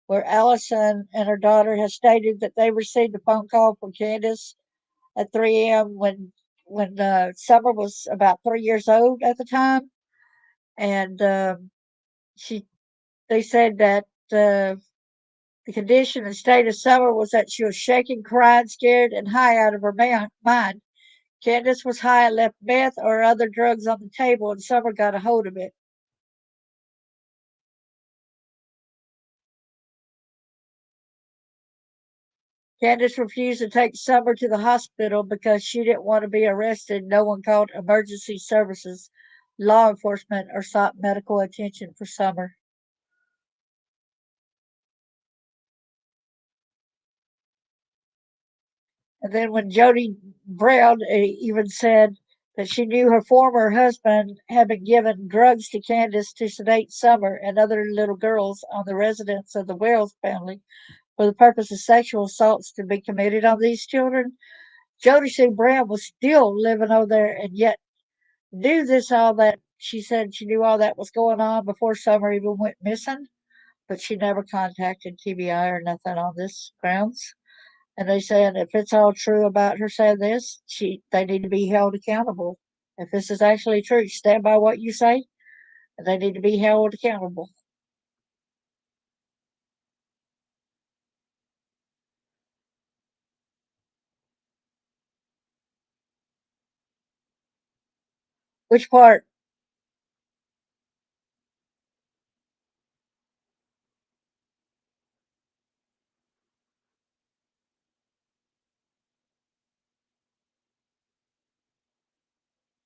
where Allison and her daughter has stated that they received a phone call from Candace at 3 a.m. when Summer was about 3 years old at the time, and she they said that the condition and state of Summer was that she was shaking, crying, scared, and high out of her mind. Candace was high and left meth or other drugs on the table, and Summer got a hold of it. Candace refused to take Summer to the hospital because she didn't want to be arrested. No one called emergency services, law enforcement, or sought medical attention for Summer. And then when Jodie Brown even said that she knew her former husband had been given drugs to Candace to sedate Summer and other little girls on the residence of the Wells family for the purpose of sexual assaults to be committed on these children, Jodie Sue Brown was still living over there and yet knew this all that. She said she knew all that was going on before Summer even went missing, but she never contacted TBI or nothing on this grounds. And they said if it's all true about her saying this, they need to be held accountable. If this is actually true, stand by what you say, and they need to be held accountable. Which part?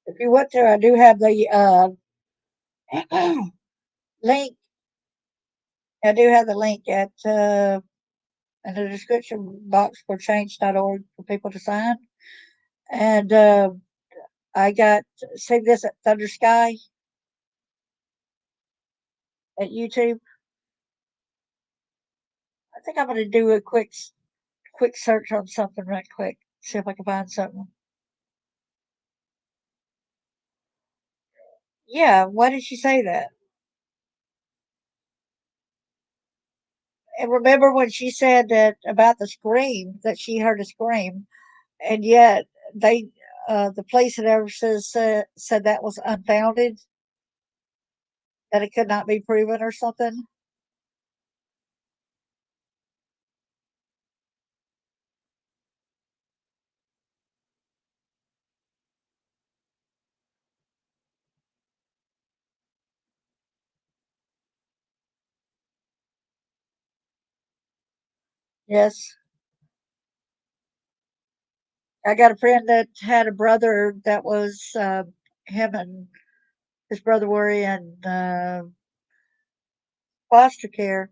If you want to, I do have the link. I do have the link at in the description box for change.org for people to sign. And I got see this at Thunder Sky at YouTube. I think I'm going to do a quick search on something right quick. See if I can find something. Yeah, why did she say that? And remember when she said that about the scream, that she heard a scream, and yet they, the police had ever said that was unfounded, that it could not be proven or something. Yes, I got a friend that had a brother that was him and his brother were in foster care,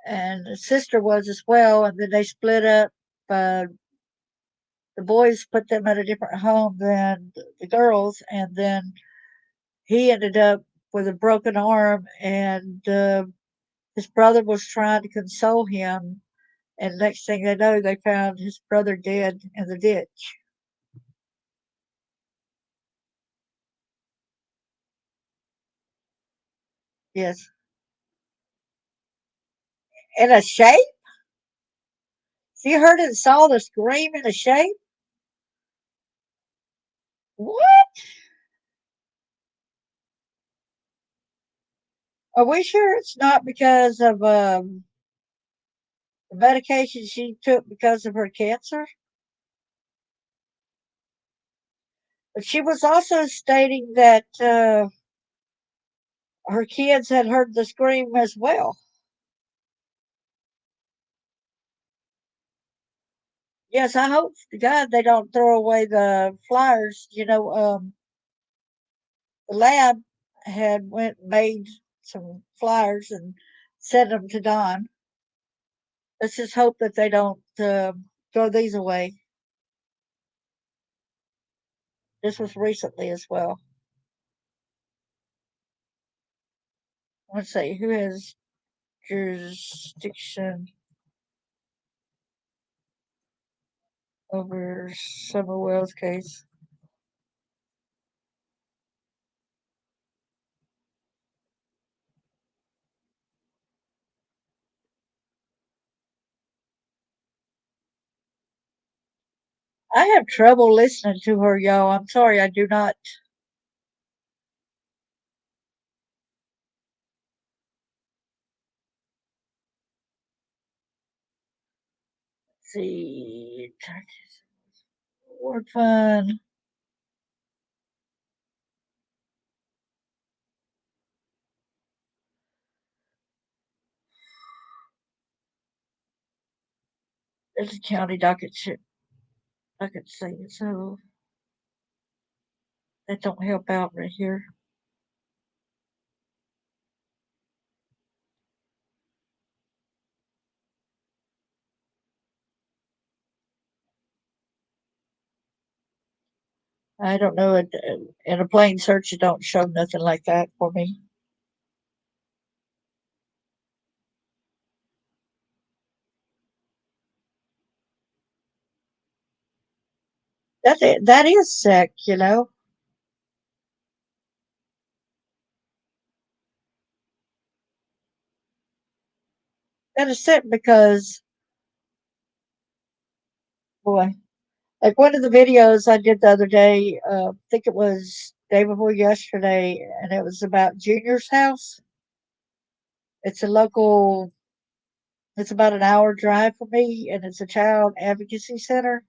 and his sister was as well, and then they split up. Uh, the boys put them at a different home than the girls, and then he ended up with a broken arm, and his brother was trying to console him. And next thing they know, they found his brother dead in the ditch. Yes, in a shape. She heard and saw the scream in a shape. What? Are we sure it's not because of the medication she took because of her cancer? But she was also stating that her kids had heard the scream as well. Yes, I hope to God they don't throw away the flyers. The lab had went and made some flyers and sent them to Don. Let's just hope that they don't throw these away. This was recently as well. Let's see who has jurisdiction over Summer Wells case. I have trouble listening to her, y'all. I'm sorry, I do not see. Word fun. There's a county docket thing, so that don't help out right here. I don't know. In a plain search, it don't show nothing like that for me. That is sick, you know. That is sick because, boy, like one of the videos I did the other day, I think it was day before yesterday, and it was about Junior's house. It's a local. It's about an hour drive from me, and it's a child advocacy center.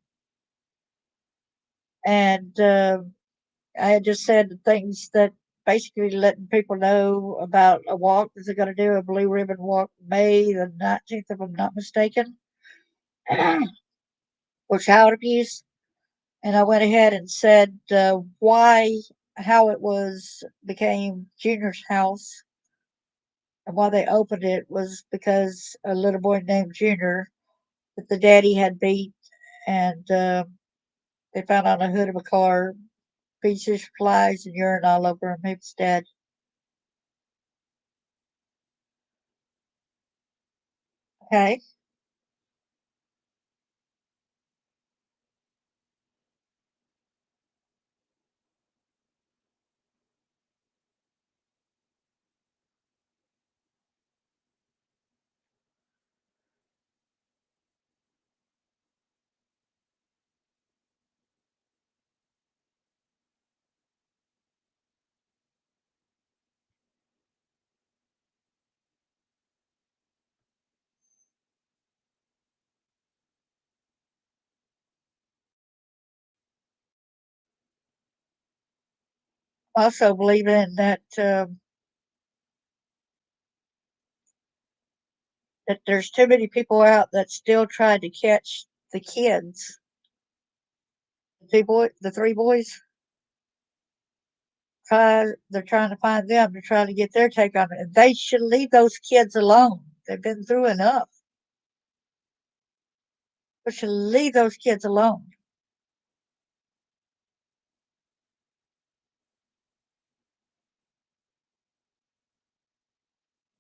And I had just said the things that basically letting people know about a walk that they're going to do, a blue ribbon walk, May the 19th, if I'm not mistaken, for child abuse. And I went ahead and said how it was became Junior's house, and why they opened it was because a little boy named Junior that the daddy had beat, and they found on the hood of a car pieces, flies, and urine all over him. He was dead. Okay. Also believing that there's too many people out that still try to catch the kids, the three boys. They're trying to find them to try to get their take on it. And they should leave those kids alone. They've been through enough. We should leave those kids alone.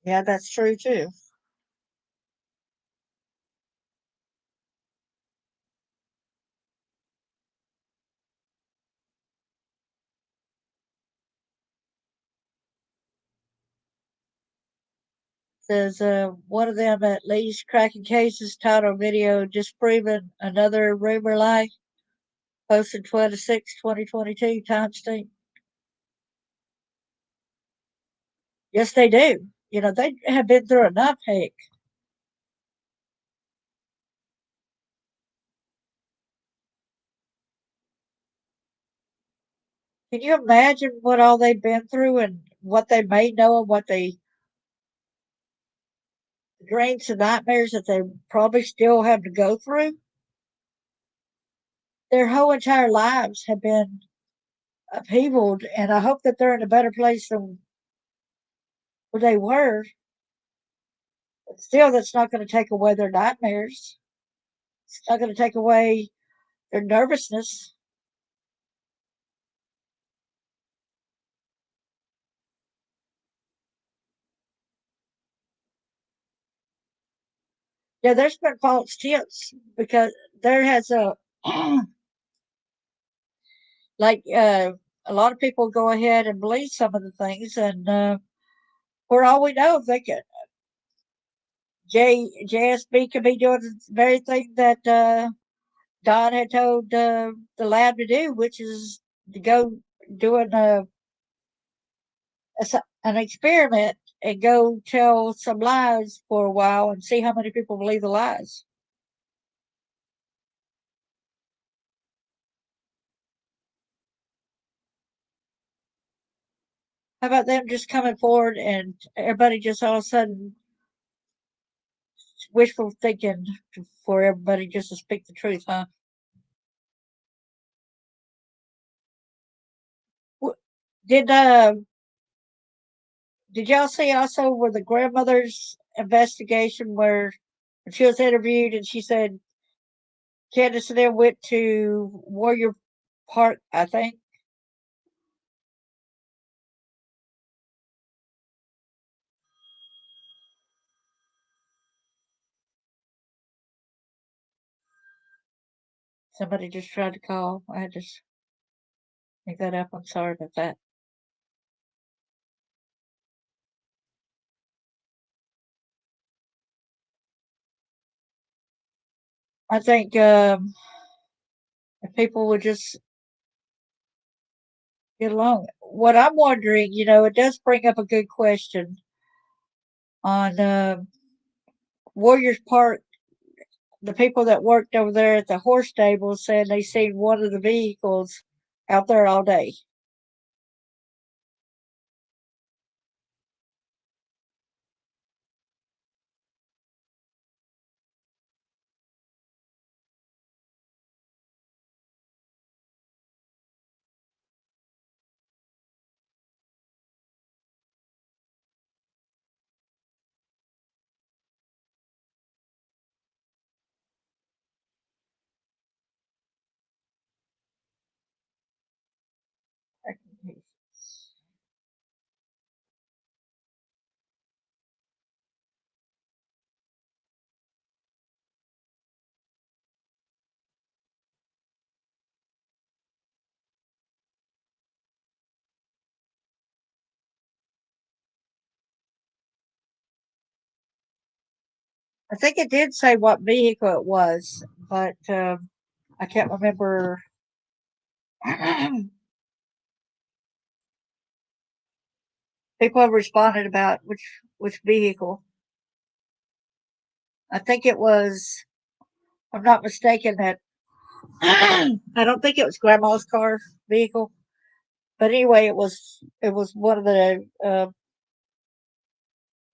Yeah, that's true too. Says one of them at least cracking cases title video disproving another rumor lie. Posted 12/6, 2022 timestamp. Yes, they do. They have been through enough heck. Can you imagine what all they've been through and what they may know and what they dreams and nightmares that they probably still have to go through? their whole entire lives have been upheavaled, and I hope that they're in a better place than where they were. But still, that's not going to take away their nightmares. It's not going to take away their nervousness. Yeah, there's been false tips because there has a like a lot of people go ahead and believe some of the things, and for all we know, they could JSB could be doing the very thing that Don had told the lab to do, which is to go doing an experiment and go tell some lies for a while and see how many people believe the lies. How about them just coming forward and everybody just all of a sudden wishful thinking for everybody just to speak the truth, huh? Did did y'all see also where the grandmother's investigation where she was interviewed and she said Candace and them went to Warrior Park, I think. Somebody just tried to call. I had to pick that up. I'm sorry about that. I think if people would just get along. What I'm wondering, it does bring up a good question on Warriors Park. The people that worked over there at the horse stable said they seen one of the vehicles out there all day. I think it did say what vehicle it was, but I can't remember. People have responded about which vehicle. I think it was. If I'm not mistaken. That I don't think it was Grandma's car vehicle, but anyway, it was one of the. If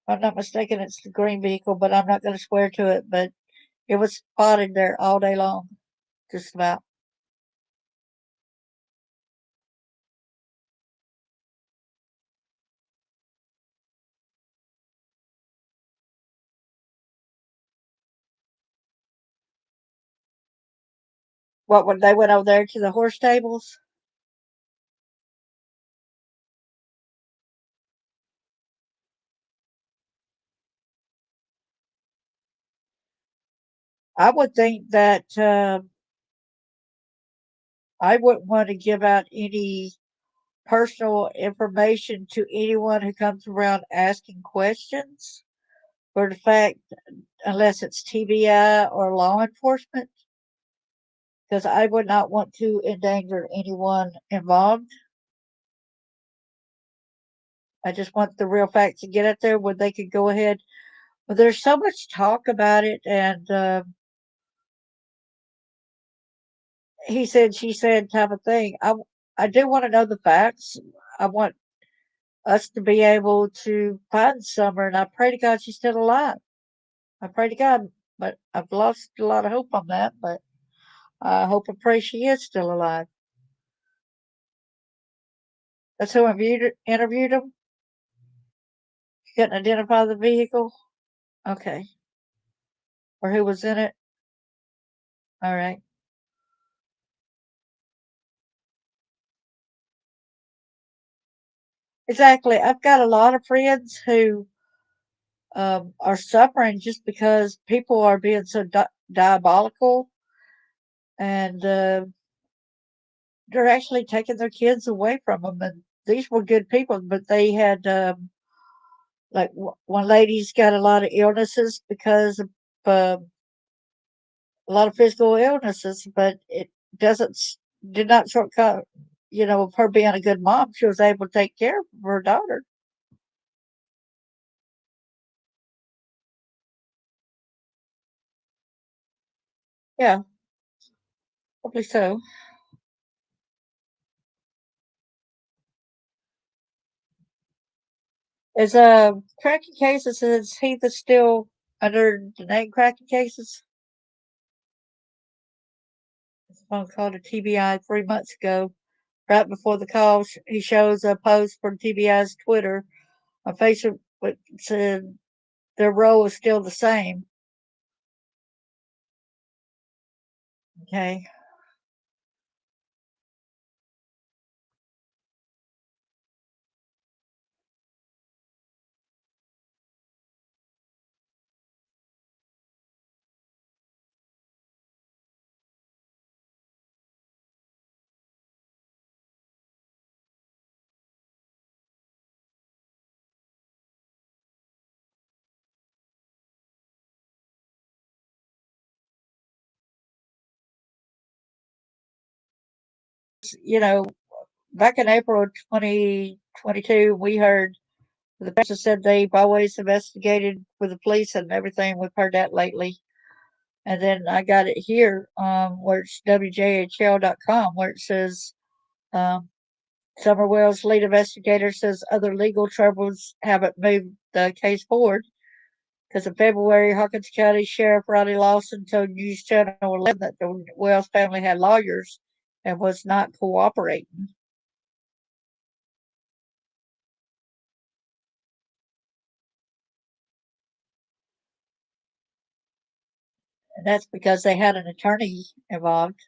I'm not mistaken, it's the green vehicle, but I'm not going to swear to it. But it was spotted there all day long, just about. What when they went over there to the horse stables? I would think that I wouldn't want to give out any personal information to anyone who comes around asking questions. For the fact, unless it's TBI or law enforcement, because I would not want to endanger anyone involved. I just want the real facts to get out there where they could go ahead. But there's so much talk about it, and he said, she said type of thing. I do want to know the facts. I want us to be able to find Summer, and I pray to God she's still alive. I pray to God, but I've lost a lot of hope on that. But I hope and pray she is still alive. That's who interviewed him? Couldn't identify the vehicle? Okay. Or who was in it? All right. Exactly. I've got a lot of friends who are suffering just because people are being so diabolical, and they're actually taking their kids away from them. And these were good people, but they had, like, one lady's got a lot of illnesses because of uh, a lot of physical illnesses, but it doesn't did not shortcut, of her being a good mom. She was able to take care of her daughter. Yeah, probably so. Is cracking cases, is he the still under the name cracking cases? Someone called a TBI 3 months ago. Right before the call, he shows a post from TBI's Twitter. On Facebook, which said their role is still the same. Okay. You know, back in April of 2022, we heard the person said they've always investigated with the police and everything. We've heard that lately. And then I got it here, where it's WJHL.com, where it says, um, Summer Wells lead investigator says other legal troubles haven't moved the case forward. Because in February, Hawkins County Sheriff Ronnie Lawson told News Channel 11 that the Wells family had lawyers and was not cooperating. And that's because they had an attorney involved.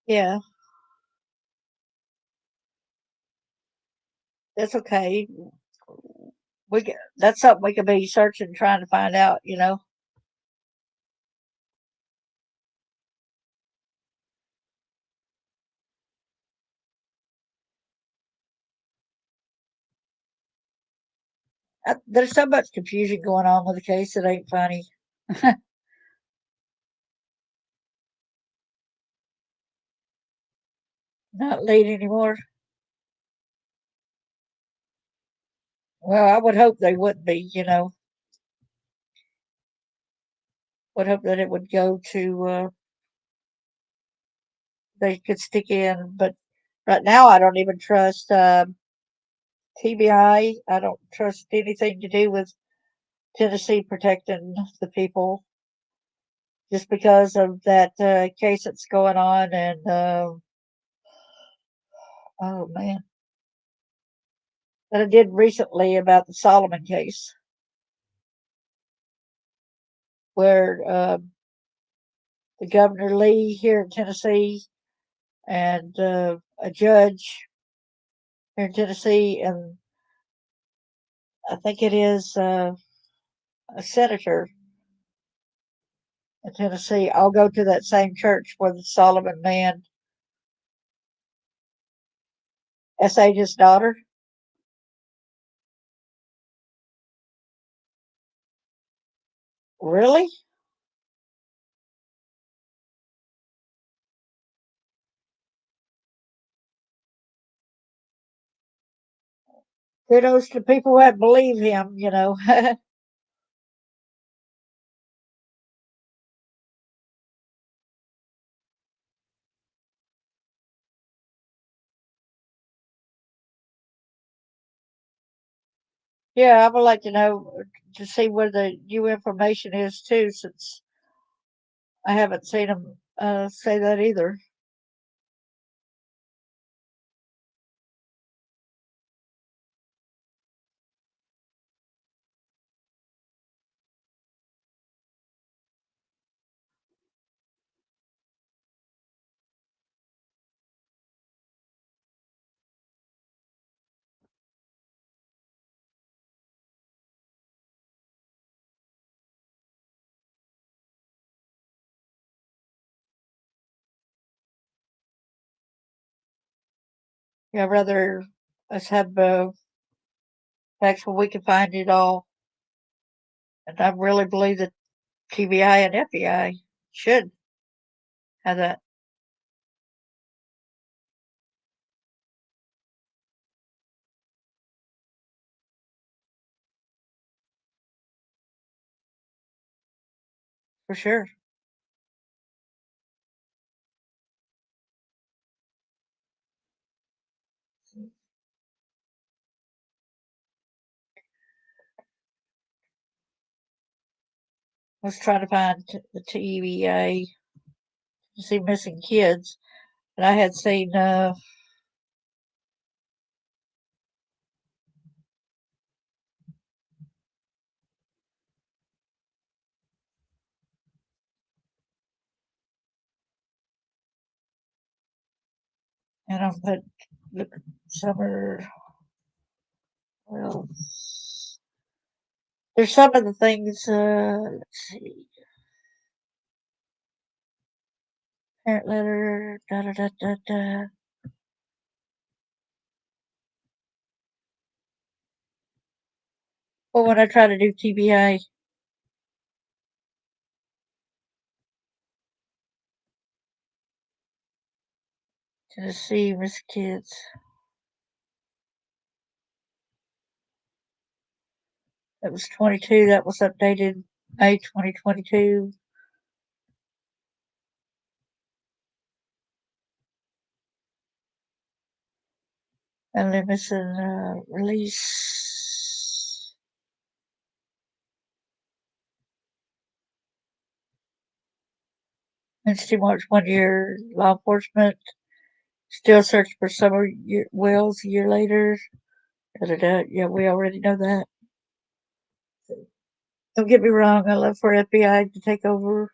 Yeah, that's okay. That's something we could be searching, trying to find out. There's so much confusion going on with the case, it ain't funny. Not lead anymore. Well, I would hope they wouldn't be. Would hope that it would go to, they could stick in. But right now, I don't even trust TBI. I don't trust anything to do with Tennessee protecting the people, just because of that case that's going on. And oh man, that I did recently about the Solomon case, where the Governor Lee here in Tennessee and a judge here in Tennessee, and I think it is a senator in Tennessee, all go to that same church where the Solomon man essayed his daughter. Really? Kudos to people that believe him, you know. Yeah, I would like to know to see where the new information is too, since I haven't seen him say that either. Yeah, rather us have facts where we can find it all. And I really believe that TBI and FBI should have that for sure. I was trying to find the TBA to see missing kids, and I had seen, and I put look, summer. Well, there's some of the things. Let's see, parent letter. Da da da da da. Well, when I try to do TBI Tennessee missing kids, that was 22. That was updated May 2022. And then missing release. Wednesday, March 1 year. Law enforcement still searching for summer whales a year later. Da, da, da. Yeah, we already know that. Don't get me wrong. I love for FBI to take over.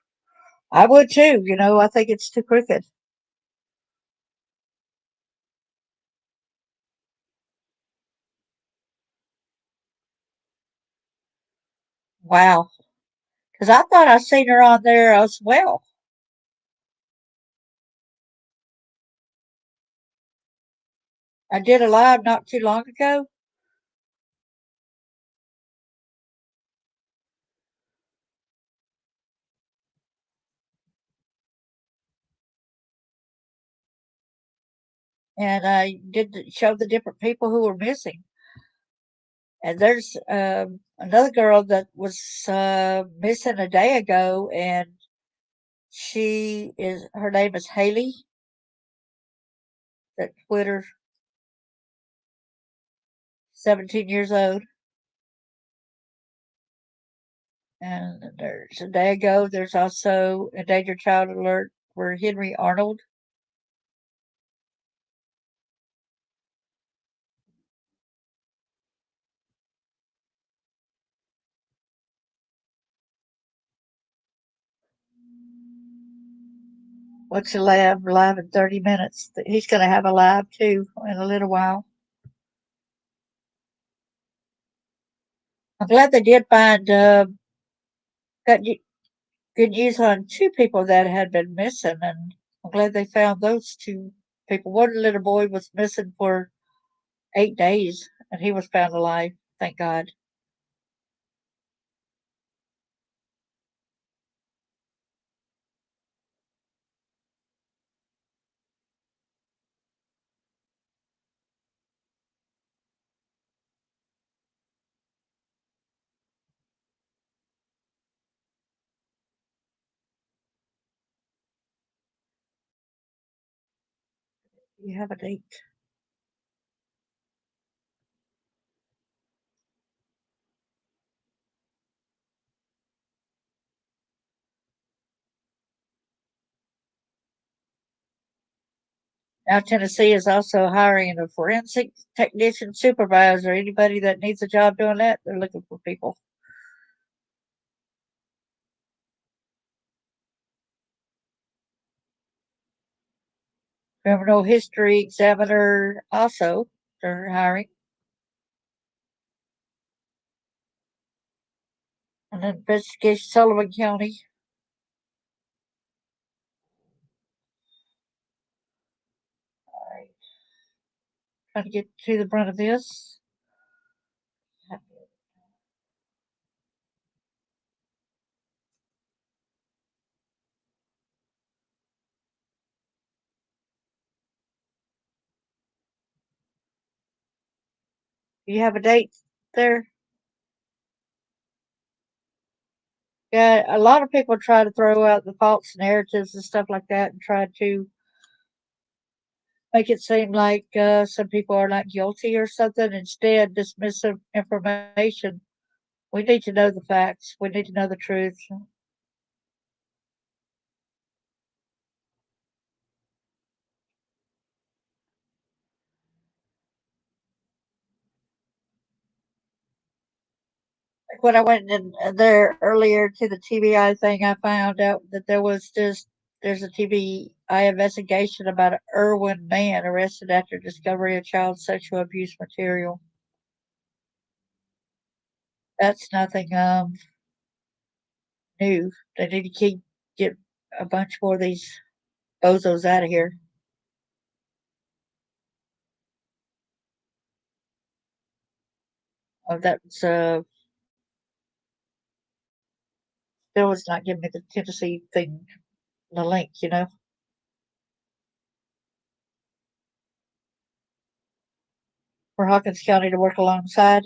I would too. You know, I think it's too crooked. Wow. Because I thought I seen her on there as well. I did a live not too long ago, and I did show the different people who were missing. And there's another girl that was missing a day ago, and her name is Haley. That Twitter, 17 years old. And there's a day ago, there's also endangered child alert for Henry Arnold. What's your live in 30 minutes? He's going to have a live too in a little while. I'm glad they did find got good news on two people that had been missing, and I'm glad they found those two people. One little boy was missing for 8 days, and he was found alive. Thank God. You have a date. Now, Tennessee is also hiring a forensic technician supervisor. Anybody that needs a job doing that, they're looking for people. Criminal history examiner also, they're hiring. And then investigation Sullivan County. All right. Trying to get to the brunt of this. Do you have a date there? Yeah, a lot of people try to throw out the false narratives and stuff like that and try to make it seem like some people are not guilty or something. Instead, dismiss information. We need to know the facts. We need to know the truth. Like when I went in there earlier to the TBI thing, I found out that there's a TBI investigation about an Irwin man arrested after discovery of child sexual abuse material. That's nothing new. They need to get a bunch more of these bozos out of here. That's still was not giving me the Tennessee thing, the link. For Hawkins County to work alongside.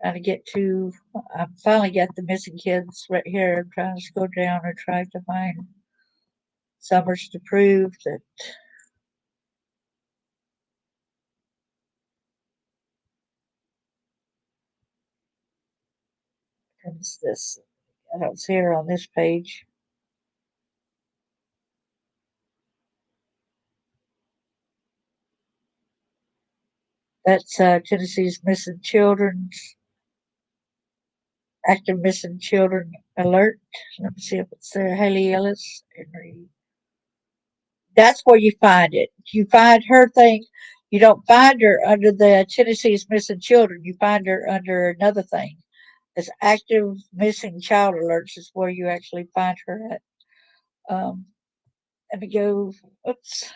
Trying to get to. I finally got the missing kids right here. I'm trying to scroll down and try to find Summers to prove that it's this. I don't see her on this page. That's Tennessee's missing children's active missing children alert. Let me see if it's there. Haley Ellis. That's where you find it. You find her thing. You don't find her under the Tennessee's missing children. You find her under another thing. It's active missing child alerts is where you actually find her at. Um, Let me go. Oops.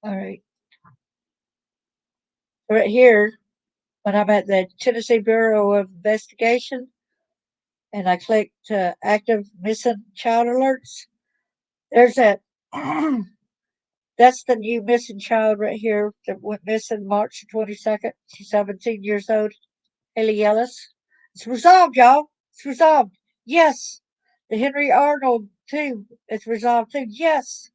All right. Right here, when I'm at the Tennessee Bureau of Investigation and I click to active missing child alerts, there's that. That's the new missing child right here that went missing March 22nd. She's 17 years old. Haley Ellis. It's resolved, y'all. It's resolved. Yes. The Henry Arnold, too. It's resolved, too. Yes.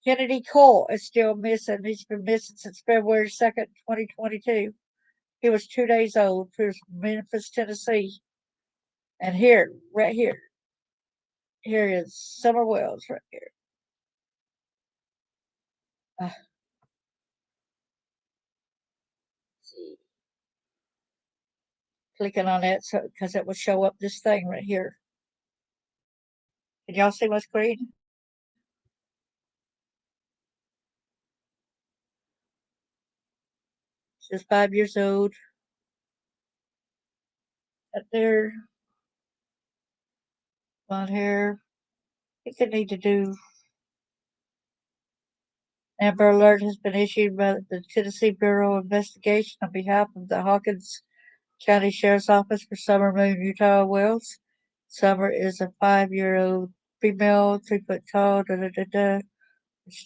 Kennedy Cole is still missing. He's been missing since February 2nd, 2022. He was 2 days old from Memphis, Tennessee. And here, right here, here is Summer Wells right here. Uh, see. Clicking on that so because it will show up this thing right here. Can y'all see my screen? Just 5 years old. Up there, blonde hair. I think they need to do. Amber Alert has been issued by the Tennessee Bureau of Investigation on behalf of the Hawkins County Sheriff's Office for Summer Moon, Utah Wells. Summer is a 5-year-old female, 3 foot tall. Da, da, da, da.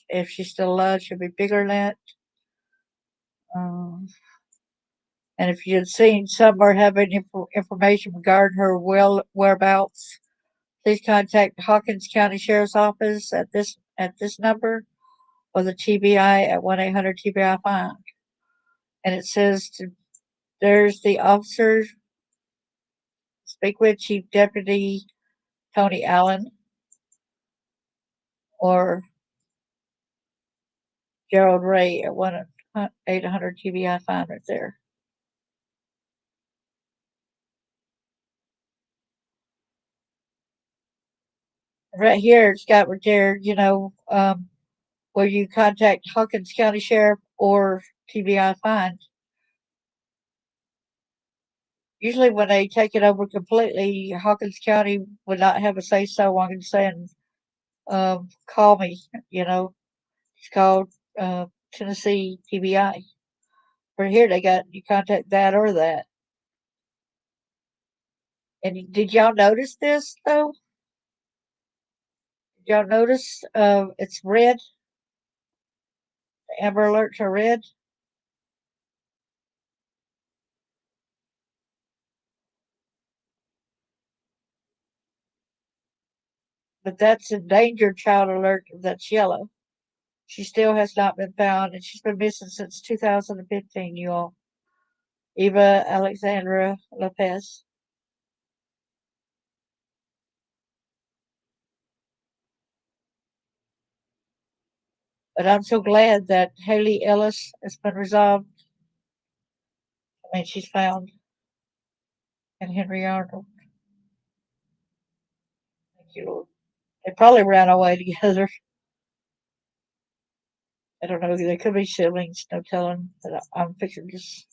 If she's still alive, she'll be bigger than that. Um, and if you had seen Summer having information regarding her whereabouts, please contact Hawkins County Sheriff's Office at this number or the TBI at 1-800-TBI-FIND. And it says there's the officer. Speak with Chief Deputy Tony Allen or Gerald Ray at 1-800-TBI-FIND right there. Right here, it's got right there, where you contact Hawkins County Sheriff or TBI Find. Usually, when they take it over completely, Hawkins County would not have a say so on saying, call me, It's called Tennessee TBI. For here, they got you contact that or that. And did y'all notice this, though? Did y'all notice it's red? The Amber Alerts are red. But that's endangered child alert that's yellow. She still has not been found, and she's been missing since 2015, you all. Eva Alexandra Lopez. But I'm so glad that Haley Ellis has been resolved. I mean, she's found. And Henry Arnold. Thank you, Lord. They probably ran away together. I don't know. They could be siblings. No telling. But I'm fixing just.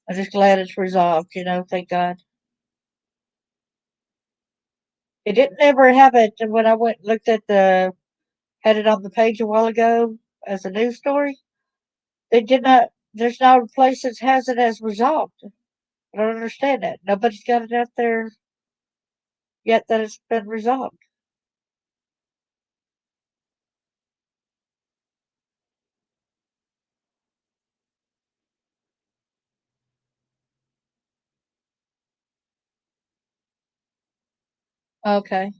I'm just glad it's resolved. Thank God. It didn't ever have it when I went and looked at had it on the page a while ago as a news story. They did not. There's no place that has it as resolved. I don't understand that. Nobody's got it out there yet that it's been resolved. Okay.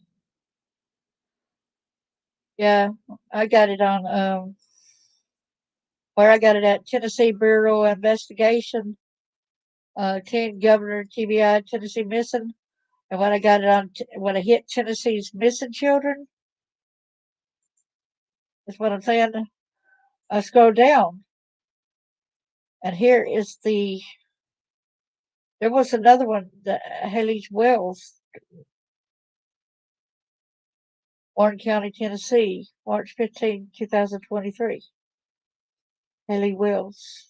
Yeah, I got it on where I got it at Tennessee Bureau of Investigation, 10 Governor TBI Tennessee Missing. And when I got it on, when I hit Tennessee's Missing Children, that's what I'm saying. I scroll down, and here is there was another one, the Haley's Wells, Warren County, Tennessee, March 15, 2023. Haley Wells.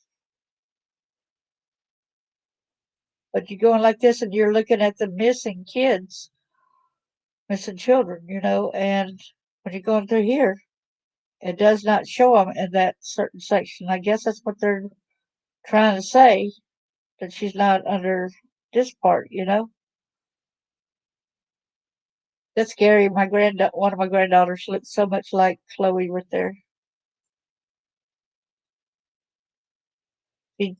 But you're going like this and you're looking at the missing kids, missing children, and when you're going through here, it does not show them in that certain section. I guess that's what they're trying to say, that she's not under this part. That's scary. One of my granddaughters looks so much like Chloe right there.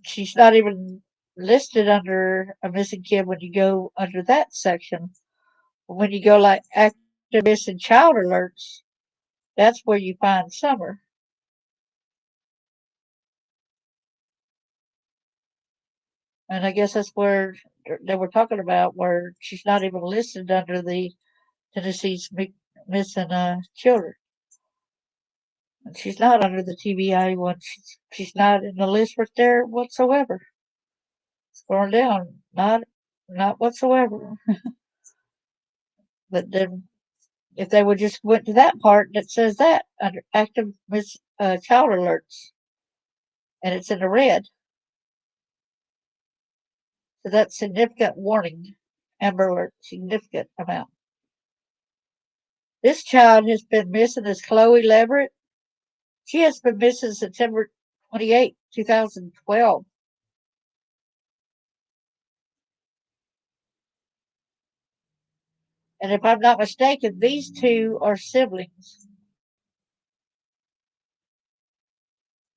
She's not even listed under a missing kid when you go under that section. When you go like active missing child alerts, that's where you find Summer. And I guess that's where they were talking about, where she's not even listed under the Tennessee's missing children. And she's not under the TBI one. She's not in the list right there whatsoever. Scrolling down, not whatsoever. But then, if they would just went to that part that says that under active child alerts, and it's in the red. So that's significant warning. Amber Alert, significant amount. This child has been missing as Chloe Leverett. She has been missing September 28, 2012. And if I'm not mistaken, these two are siblings.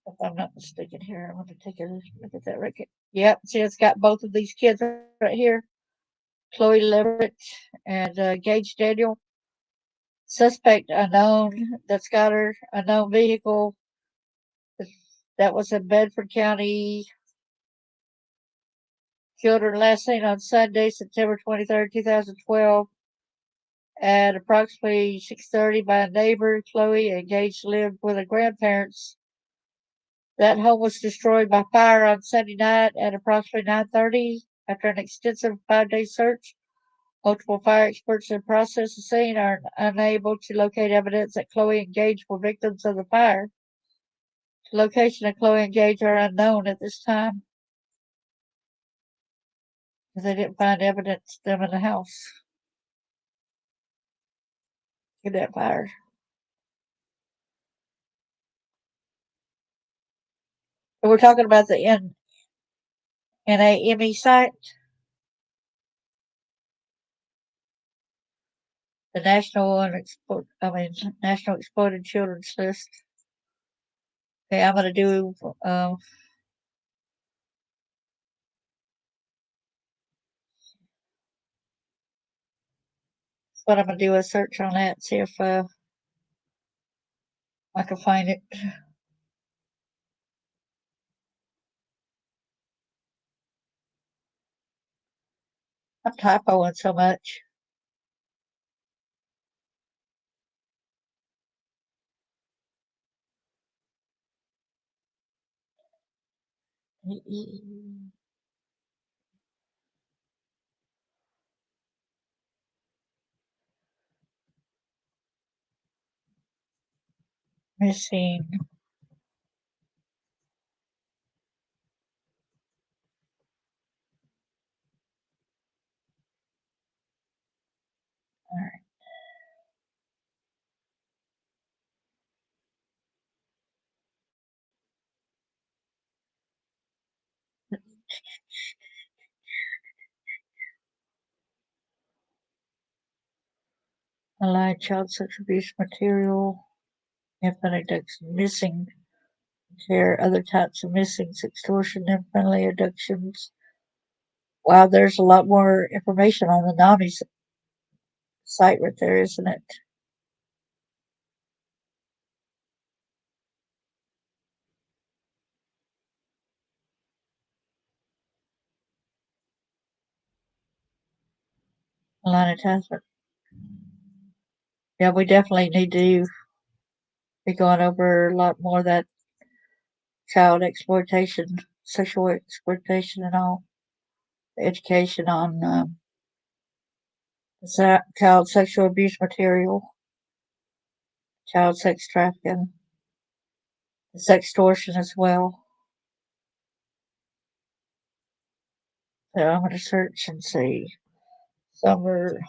If I'm not mistaken here, I'm going to take a look at that record. Yep, see, it's got both of these kids right here. Chloe Leverett and Gage Daniel. Suspect unknown. That's got her. Unknown vehicle. That was in Bedford County. Children last seen on Sunday, September 23rd, 2012, at approximately 6:30 by a neighbor. Chloe and Gage lived with her grandparents. That home was destroyed by fire on Sunday night at approximately 9:30 after an extensive 5-day search. Multiple fire experts in the process of the scene are unable to locate evidence that Chloe and Gage were victims of the fire. The location of Chloe and Gage are unknown at this time, as they didn't find evidence of them in the house in that fire. So we're talking about the NAME site, the National Exploited Children's List. Okay, I'm going to do what I'm going to do a search on that, see if I can find it. I'm typoing so much. Missing. All right. Allied child sexual abuse material, infant abduction, missing care, other types of missing, extortion, infantile abductions. Wow, there's a lot more information on the NAMI site right there, isn't it? Line attachment. Yeah, we definitely need to be going over a lot more of that child exploitation, sexual exploitation, and all the education on child sexual abuse material, child sex trafficking, sextortion as well. So I'm going to search and see. Summer.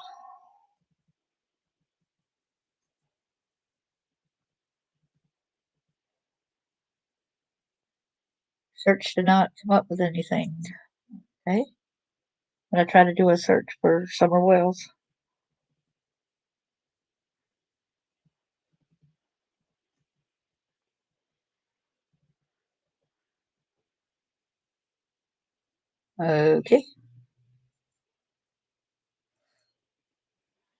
Search did not come up with anything. Okay. I'm going to try to do a search for Summer Wells. Okay.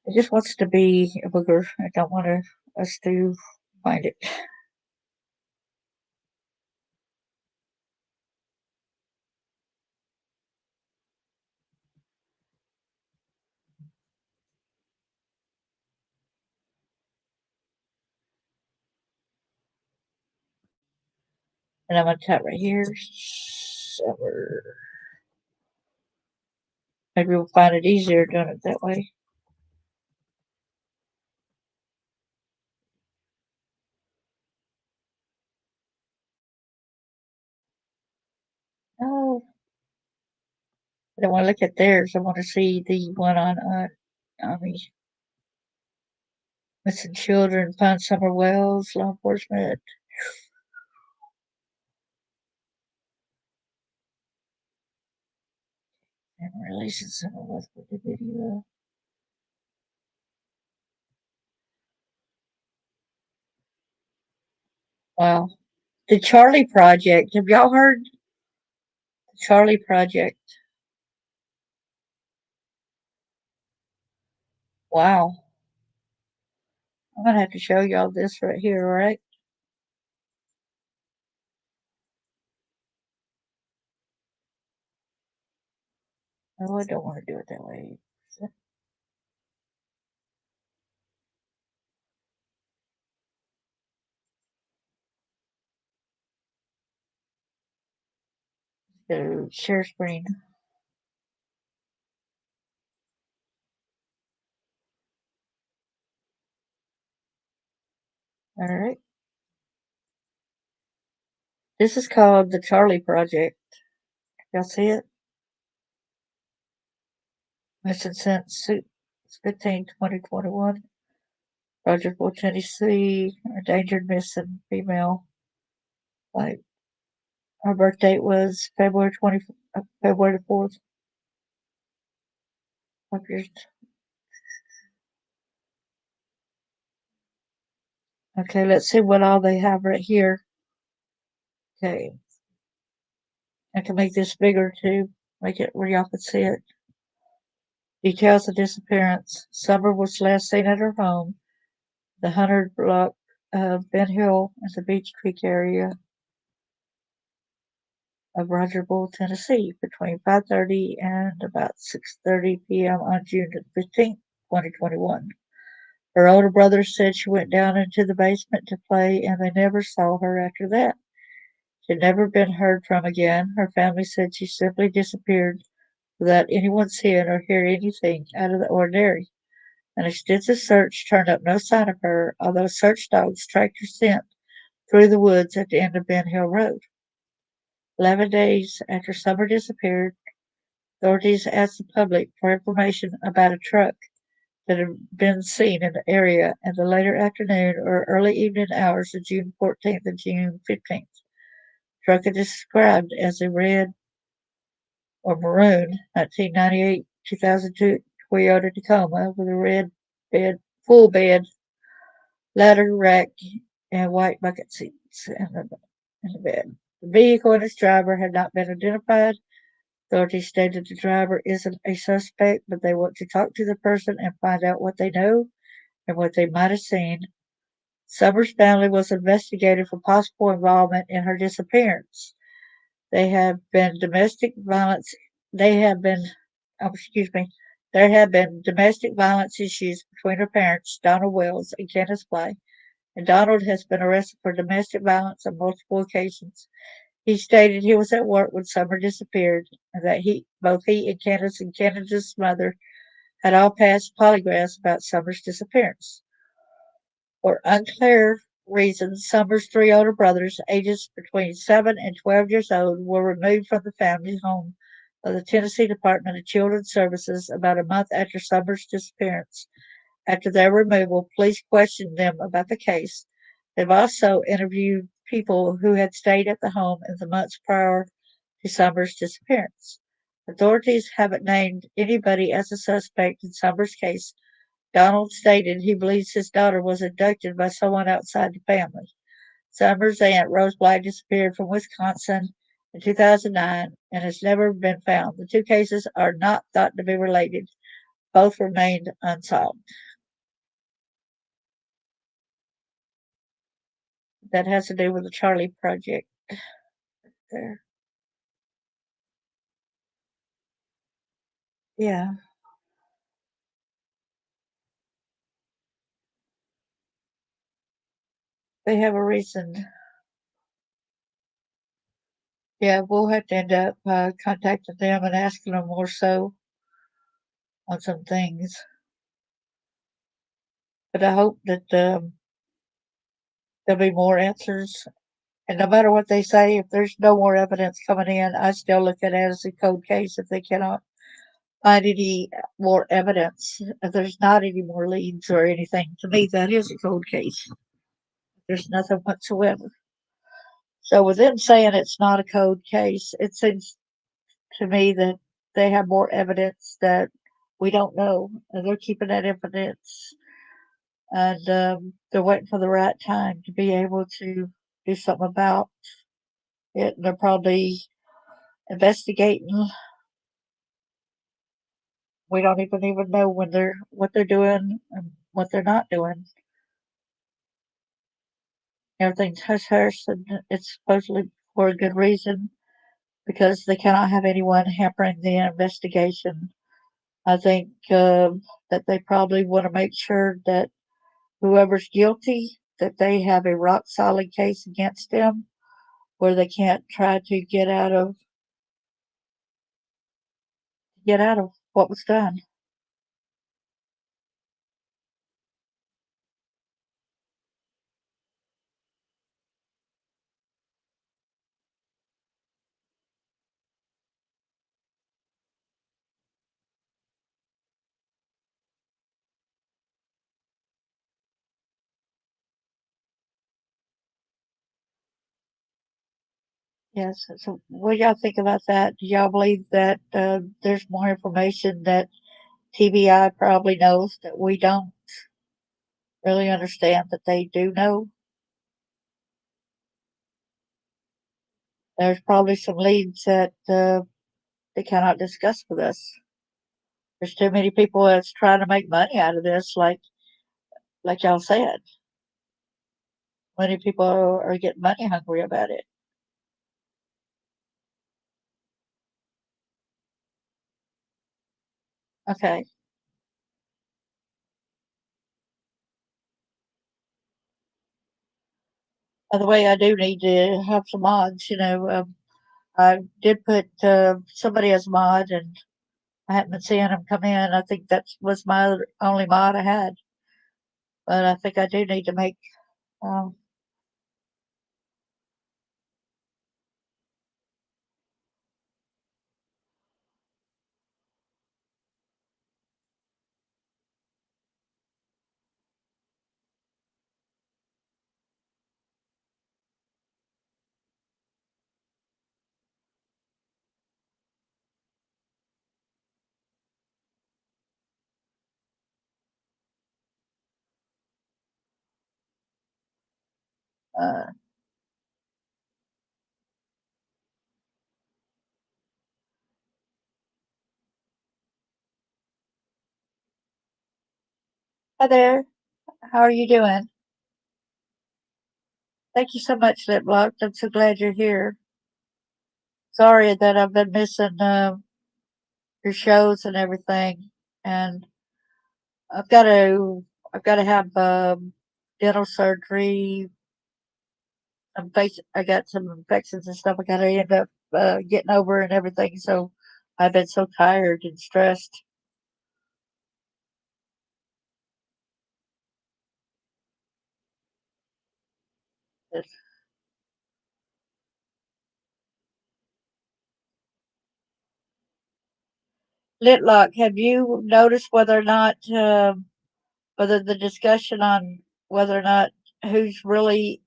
It just wants to be a booger. I don't want us to find it. And I'm going to tap right here. Summer. Maybe we'll find it easier doing it that way. Oh. I don't want to look at theirs. I want to see the one on the missing children, find summer wells, law enforcement, and releasing summer wells with the video. Wow. The Charlie Project. Have y'all heard the Charlie Project? Wow. I'm gonna have to show y'all this right here, all right? Oh, I don't want to do it that way. So share screen. All right. This is called the Charlie Project. Y'all see it? Mission since 15, 2021. Project Will Tennessee. Endangered missing female. Like her birth date was February the 4th. 5 years. Okay, let's see what all they have right here. Okay, I can make this bigger too. Make it where y'all can see it. Details of disappearance. Summer was last seen at her home, the 100 block of Ben Hill in the Beach Creek area of Rogersville, Tennessee, between 5:30 and about 6:30 p.m. on June 15th, 2021. Her older brother said she went down into the basement to play and they never saw her after that. She'd never been heard from again. Her family said she simply disappeared without anyone seeing or hearing anything out of the ordinary. An extensive search turned up no sign of her, although search dogs tracked her scent through the woods at the end of Ben Hill Road. 11 days after Summer disappeared, authorities asked the public for information about a truck that had been seen in the area in the later afternoon or early evening hours of June 14th and June 15th. The truck is described as a red or maroon 1998 2002 Toyota Tacoma with a red bed, full bed, ladder rack, and white bucket seats in the bed. The vehicle and its driver had not been identified. Authorities stated the driver isn't a suspect, but they want to talk to the person and find out what they know and what they might have seen. Summers' family was investigated for possible involvement in her disappearance. They have been domestic violence. They have been, excuse me, there have been domestic violence issues between her parents, Donald Wells and Candace Blay, and Donald has been arrested for domestic violence on multiple occasions. He stated he was at work when Summer disappeared, and that both he and Candace's mother had all passed polygraphs about Summer's disappearance. For unclear reasons, Summer's three older brothers, ages between 7 and 12 years old, were removed from the family home of the Tennessee Department of Children's Services about a month after Summer's disappearance. After their removal, police questioned them about the case. They've also interviewed people who had stayed at the home in the months prior to Summer's disappearance. Authorities haven't named anybody as a suspect in Summer's case. Donald stated he believes his daughter was abducted by someone outside the family. Summer's aunt, Rose Black, disappeared from Wisconsin in 2009 and has never been found. The two cases are not thought to be related. Both remained unsolved. That has to do with the Charlie Project there. Yeah, they have a reason. Yeah, we'll have to end up contacting them and asking them more so on some things. But I hope that there'll be more answers And no matter what they say, if there's no more evidence coming in, I still look at it as a cold case if they cannot find any more evidence. If there's not any more leads or anything, to me, that is a cold case. There's nothing whatsoever. So with them saying it's not a cold case, it seems to me that they have more evidence that we don't know, and they're keeping that evidence, and they're waiting for the right time to be able to do something about it. And they're probably investigating. We don't even know when they're what they're doing and what they're not doing. Everything's hush hush, and it's supposedly for a good reason because they cannot have anyone hampering the investigation. I think that they probably want to make sure that whoever's guilty, that they have a rock solid case against them, where they can't try to get out of what was done. Yes. So, what y'all think about that? Do y'all believe that there's more information that TBI probably knows that we don't really understand that they do know? There's probably some leads that they cannot discuss with us. There's too many people that's trying to make money out of this, like y'all said. Many people are getting money hungry about it. Okay. By the way, I do need to have some mods. I did put somebody as mod, and I haven't been seeing them come in. I think that was my only mod I had, but I think I do need to make. Um, uh, Hi there. How are you doing? Thank you so much, Liplock. I'm so glad you're here. Sorry that I've been missing your shows and everything, and I've got to I've got to have dental surgery. I got some infections and stuff. I got to end up getting over and everything. So I've been so tired and stressed. Litlock, have you noticed whether or not whether the discussion on whether or not who's really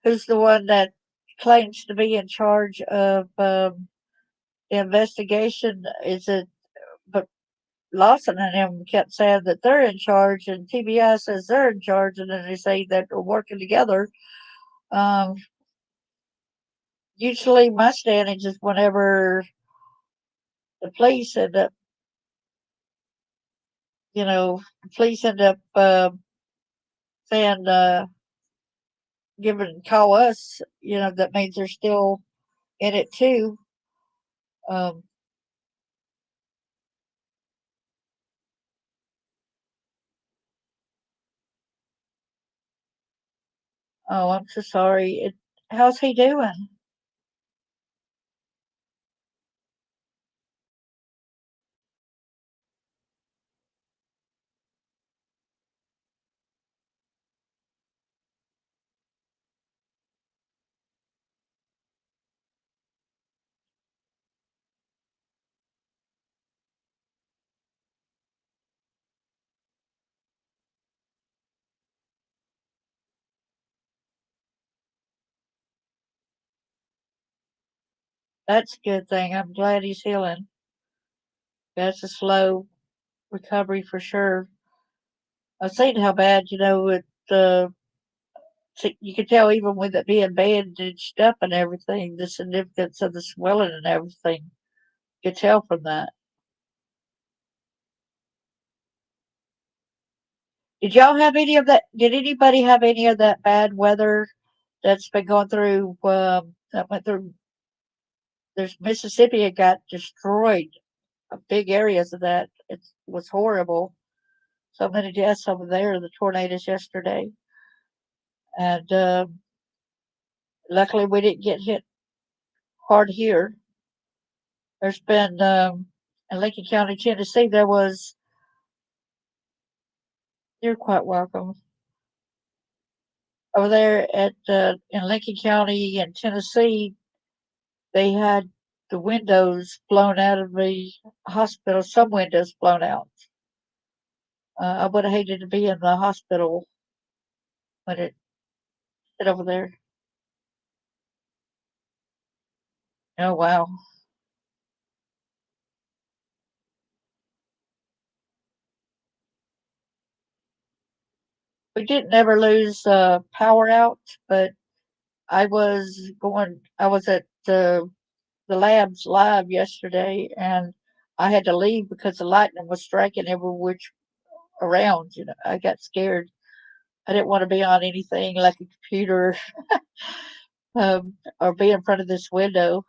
who's the one that claims to be in charge of the investigation? Is it? But Lawson and him kept saying that they're in charge, and TBI says they're in charge, and then they say that they're working together. Um, Usually, my standing is whenever the police end up, the police end up saying, giving call us, that means they're still in it too. Um, oh, I'm so sorry. How's he doing? That's a good thing. I'm glad he's healing. That's a slow recovery for sure. I've seen how bad, it, you could tell even with it being bandaged up and everything, the significance of the swelling and everything. You could tell from that. Did y'all have any of that? Did anybody have any of that bad weather that's been going through? That went through. There's Mississippi. It got destroyed. Big areas of that. It was horrible. So many deaths over there. The tornadoes yesterday, and luckily we didn't get hit hard here. There's been in Lincoln County, Tennessee. There was. You're quite welcome. Over there at in Lincoln County in Tennessee, they had the windows blown out of the hospital. Some windows blown out. I would have hated to be in the hospital when it hit over there. Oh wow. We didn't ever lose power out, but I was at the labs live yesterday, and I had to leave because the lightning was striking every which around. I got scared. I didn't want to be on anything like a computer or be in front of this window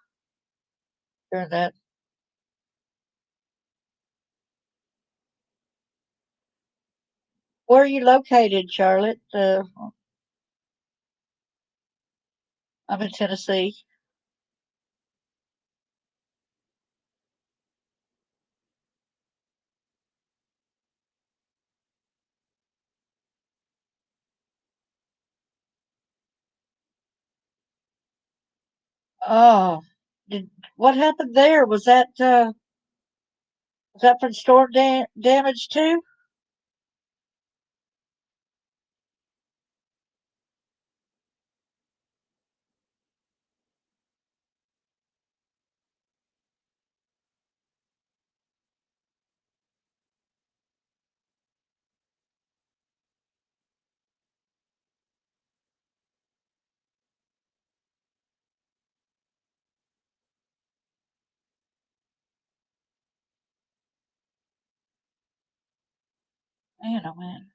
during that. Where are you located, Charlotte? I'm in Tennessee. Oh, did what happened there? Was that from storm damage too? Man, oh man.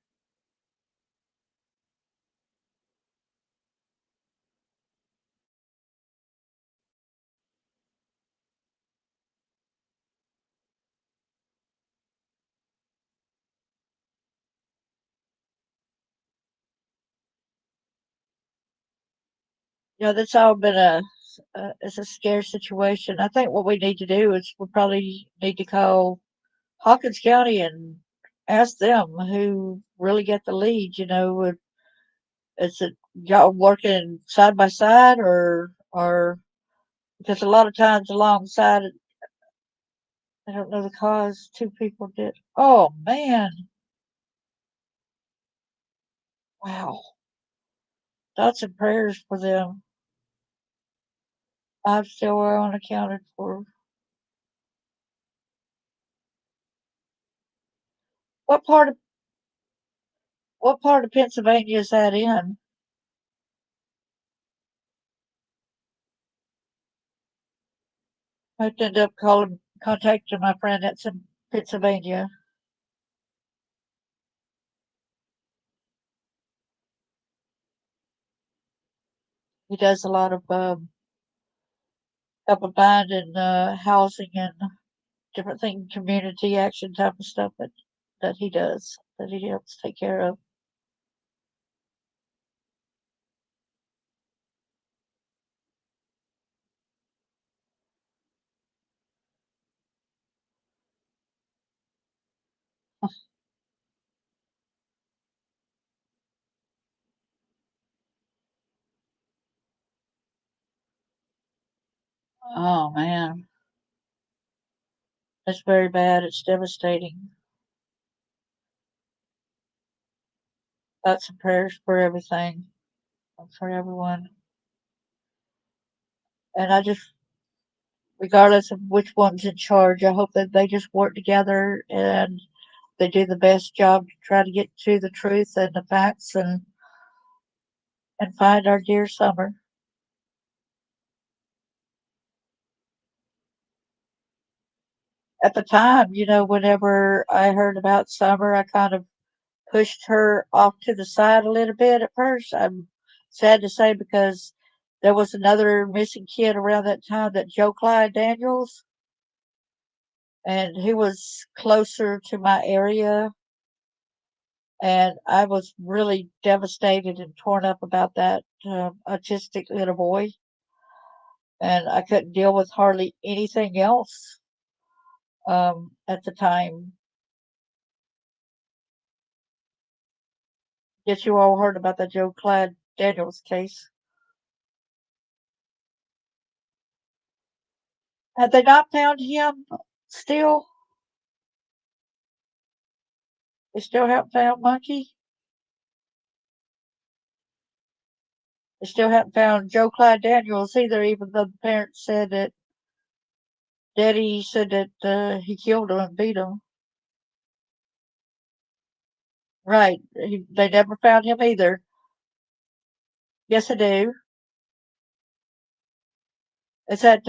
That's all been it's a scare situation. I think what we need to do is we probably need to call Hawkins County and ask them who really get the lead. Is it y'all working side by side or because a lot of times alongside it, I don't know the cause. Two people did. Oh man, wow. Thoughts and prayers for them. I'm still unaccounted for. What part of what part of Pennsylvania is that in? I have to end up contacting my friend that's in Pennsylvania. He does a lot of help and find and housing and different thing, community action type of stuff that he does, that he helps take care of. Oh man, that's very bad. It's devastating. Thoughts and prayers for everything, for everyone. And I just regardless of which one's in charge. I hope that they just work together and they do the best job to try to get to the truth and the facts and find our dear Summer. At the time, whenever I heard about Summer, I kind of pushed her off to the side a little bit at first. I'm sad to say because there was another missing kid around that time, that Joe Clyde Daniels, and he was closer to my area, and I was really devastated and torn up about that autistic little boy, and I couldn't deal with hardly anything else at the time. Guess you all heard about that Joe Clyde Daniels case. Have they not found him still? They still haven't found Monkey? They still haven't found Joe Clyde Daniels either, even though the parents said that Daddy said that he killed him and beat him. Right. They never found him either. Yes, I do. It's at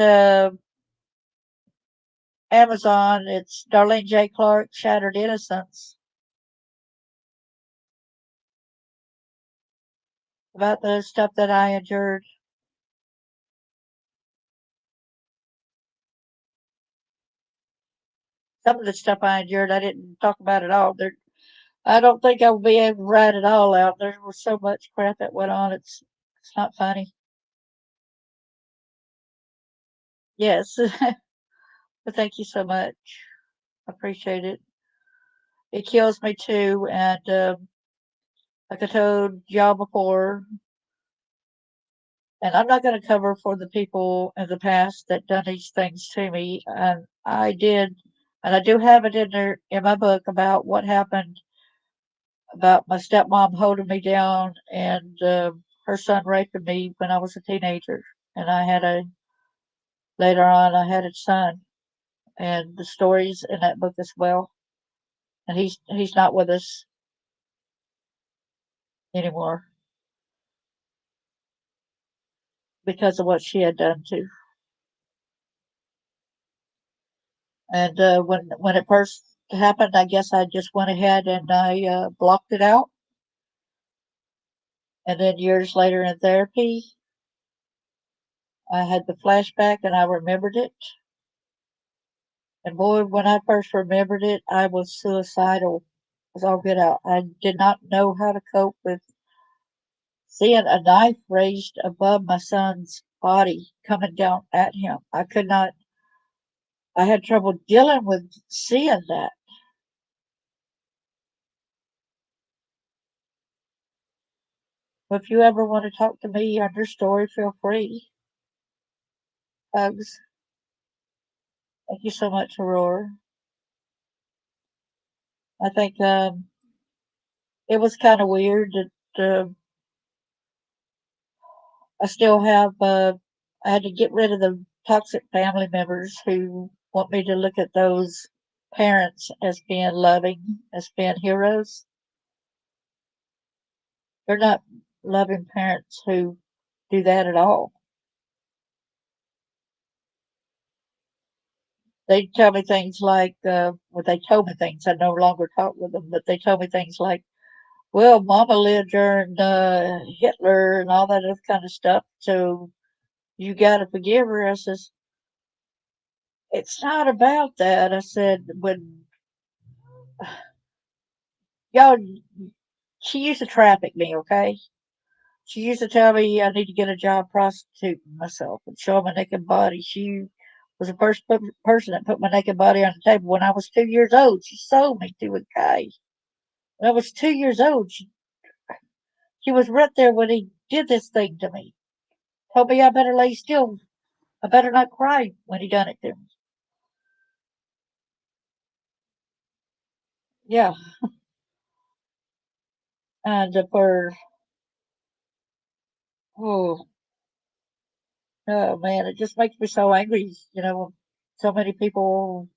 Amazon. It's Darlene J. Clark, Shattered Innocence, about the stuff that I endured. Some of the stuff I endured, I didn't talk about at all. I don't think I will be able to write it all out. There was so much crap that went on. It's not funny. Yes, but thank you so much. I appreciate it. It kills me too, and like I told y'all before, and I'm not going to cover for the people in the past that done these things to me. And I did, and I do have it in there in my book about what happened, about my stepmom holding me down and her son raping me when I was a teenager, and later on I had a son, and the stories in that book as well. And he's not with us anymore because of what she had done to. And when it first happened, I guess I just went ahead and I blocked it out. And then years later in therapy, I had the flashback and I remembered it. And boy, when I first remembered it, I was suicidal. It was all get out. I did not know how to cope with seeing a knife raised above my son's body coming down at him. I could not, I had trouble dealing with seeing that. If you ever want to talk to me on your story, feel free. Hugs. Thank you so much, Aurora. I think it was kind of weird that I still have, I had to get rid of the toxic family members who want me to look at those parents as being loving, as being heroes. They're not loving parents who do that at all. They tell me things like, well, they told me things. I no longer talk with them, but they told me things like, well, Mama lived during Hitler and all that other kind of stuff, so you got to forgive her. I says, it's not about that. I said, when y'all, she used to traffic me, okay? She used to tell me I need to get a job prostituting myself and show my naked body. She was the first person that put my naked body on the table when I was 2 years old. She sold me to a guy. When I was 2 years old, she was right there when he did this thing to me. Told me I better lay still. I better not cry when he done it to me. Yeah, and for oh, Oh man, it just makes me so angry. So many people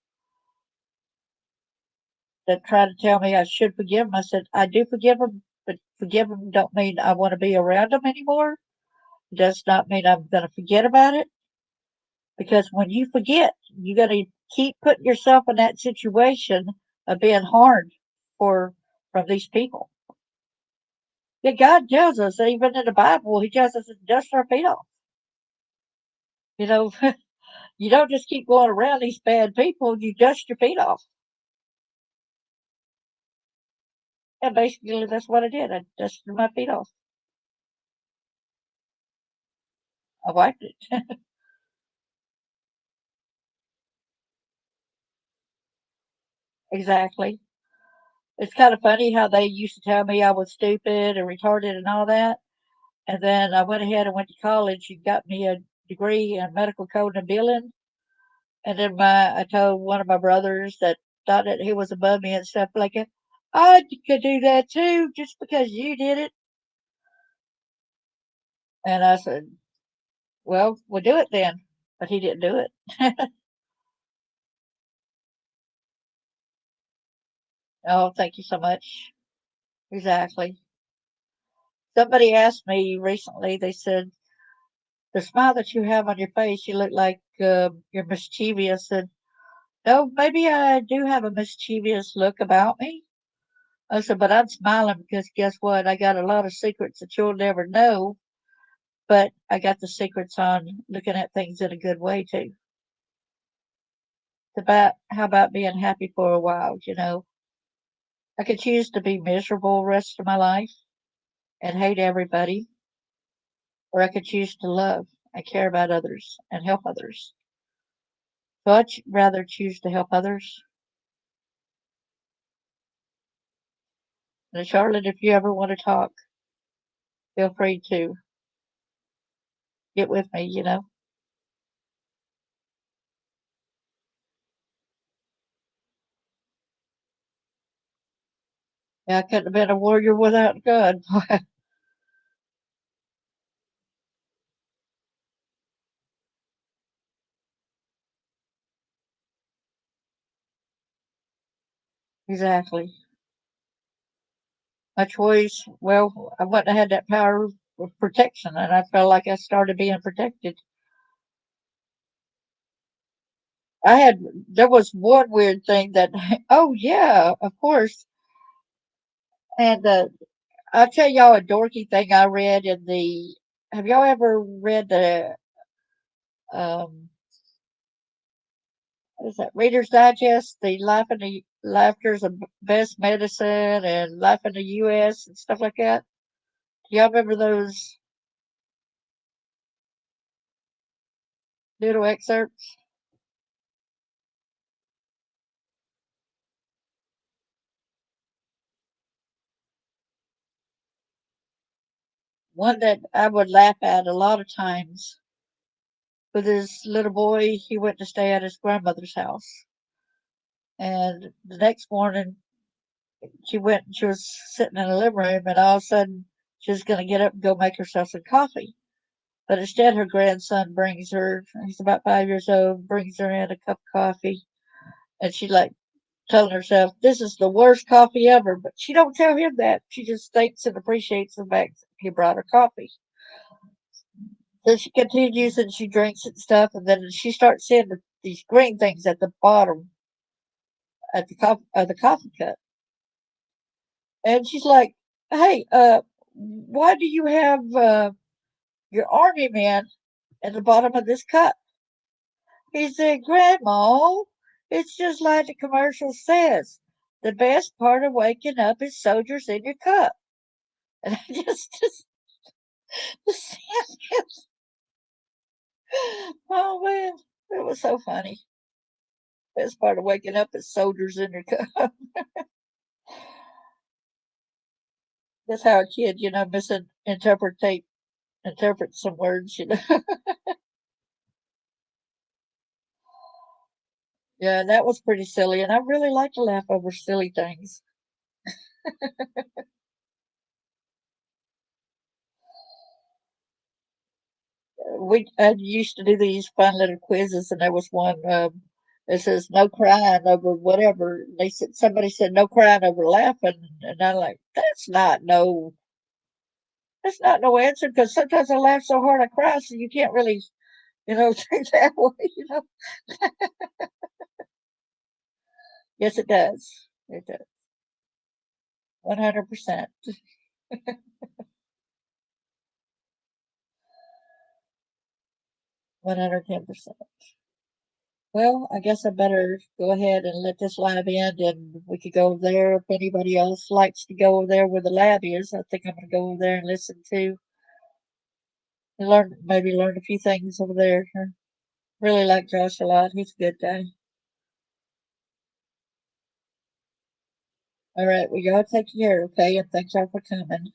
that try to tell me I should forgive them. I said I do forgive them, but forgive them don't mean I want to be around them anymore. It does not mean I'm going to forget about it, because when you forget, you got to keep putting yourself in that situation of being harmed for from these people. Yeah, God tells us, even in the Bible, He tells us to dust our feet off. You know, you don't just keep going around these bad people, you dust your feet off. And basically, that's what I did. I dusted my feet off. I wiped it. Exactly. It's kind of funny how they used to tell me I was stupid and retarded and all that. And then I went ahead and went to college and got me a degree in medical code and billing. And then I told one of my brothers that thought that he was above me and stuff like that, I could do that too, just because you did it. And I said, well, we'll do it then. But he didn't do it. Oh, thank you so much. Exactly. Somebody asked me recently, they said, the smile that you have on your face, you look like you're mischievous. And no, maybe I do have a mischievous look about me. I said, but I'm smiling because guess what? I got a lot of secrets that you'll never know, but I got the secrets on looking at things in a good way too. It's about how about being happy for a while. I could choose to be miserable the rest of my life and hate everybody, or I could choose to love and care about others and help others. So I'd rather choose to help others. And Charlotte, if you ever want to talk, feel free to get with me. Yeah, I couldn't have been a warrior without God. Exactly. My choice, well, I wouldn't have had that power of protection, and I felt like I started being protected. There was one weird thing that, oh yeah, of course. And I'll tell y'all a dorky thing I read have y'all ever read um, what is that, Reader's Digest, the Laughter's the Best Medicine and Life in the U.S. and stuff like that? Do y'all remember those little excerpts? One that I would laugh at a lot of times with this little boy. He went to stay at his grandmother's house. And the next morning, she was sitting in the living room, and all of a sudden, she was going to get up and go make herself some coffee. But instead, her grandson brings her, he's about 5 years old, brings her in a cup of coffee. And she like telling herself, this is the worst coffee ever. But she don't tell him that. She just thanks and appreciates the fact that he brought her coffee. So she continues and she drinks and stuff, and then she starts seeing these green things at the bottom at the coffee cup, and she's like, "Hey, why do you have your army man at the bottom of this cup?" He said, "Grandma, it's just like the commercial says. The best part of waking up is soldiers in your cup." And I just oh man, it was so funny. Best part of waking up is soldiers in your cup. That's how a kid, interpret some words. Yeah, that was pretty silly, and I really like to laugh over silly things. I used to do these fun little quizzes, and there was one that says no crying over whatever. They said somebody said no crying over laughing, and I'm like, that's not no answer because sometimes I laugh so hard I cry, so you can't really think that way. Yes, it does. It does. 100%. 110%. Well, I guess I better go ahead and let this lab end, and we could go over there if anybody else likes to go over there where the lab is. I think I'm going to go over there and listen to and maybe learn a few things over there. I really like Josh a lot. He's a good guy. All right, well, y'all take care, okay? And thanks y'all for coming.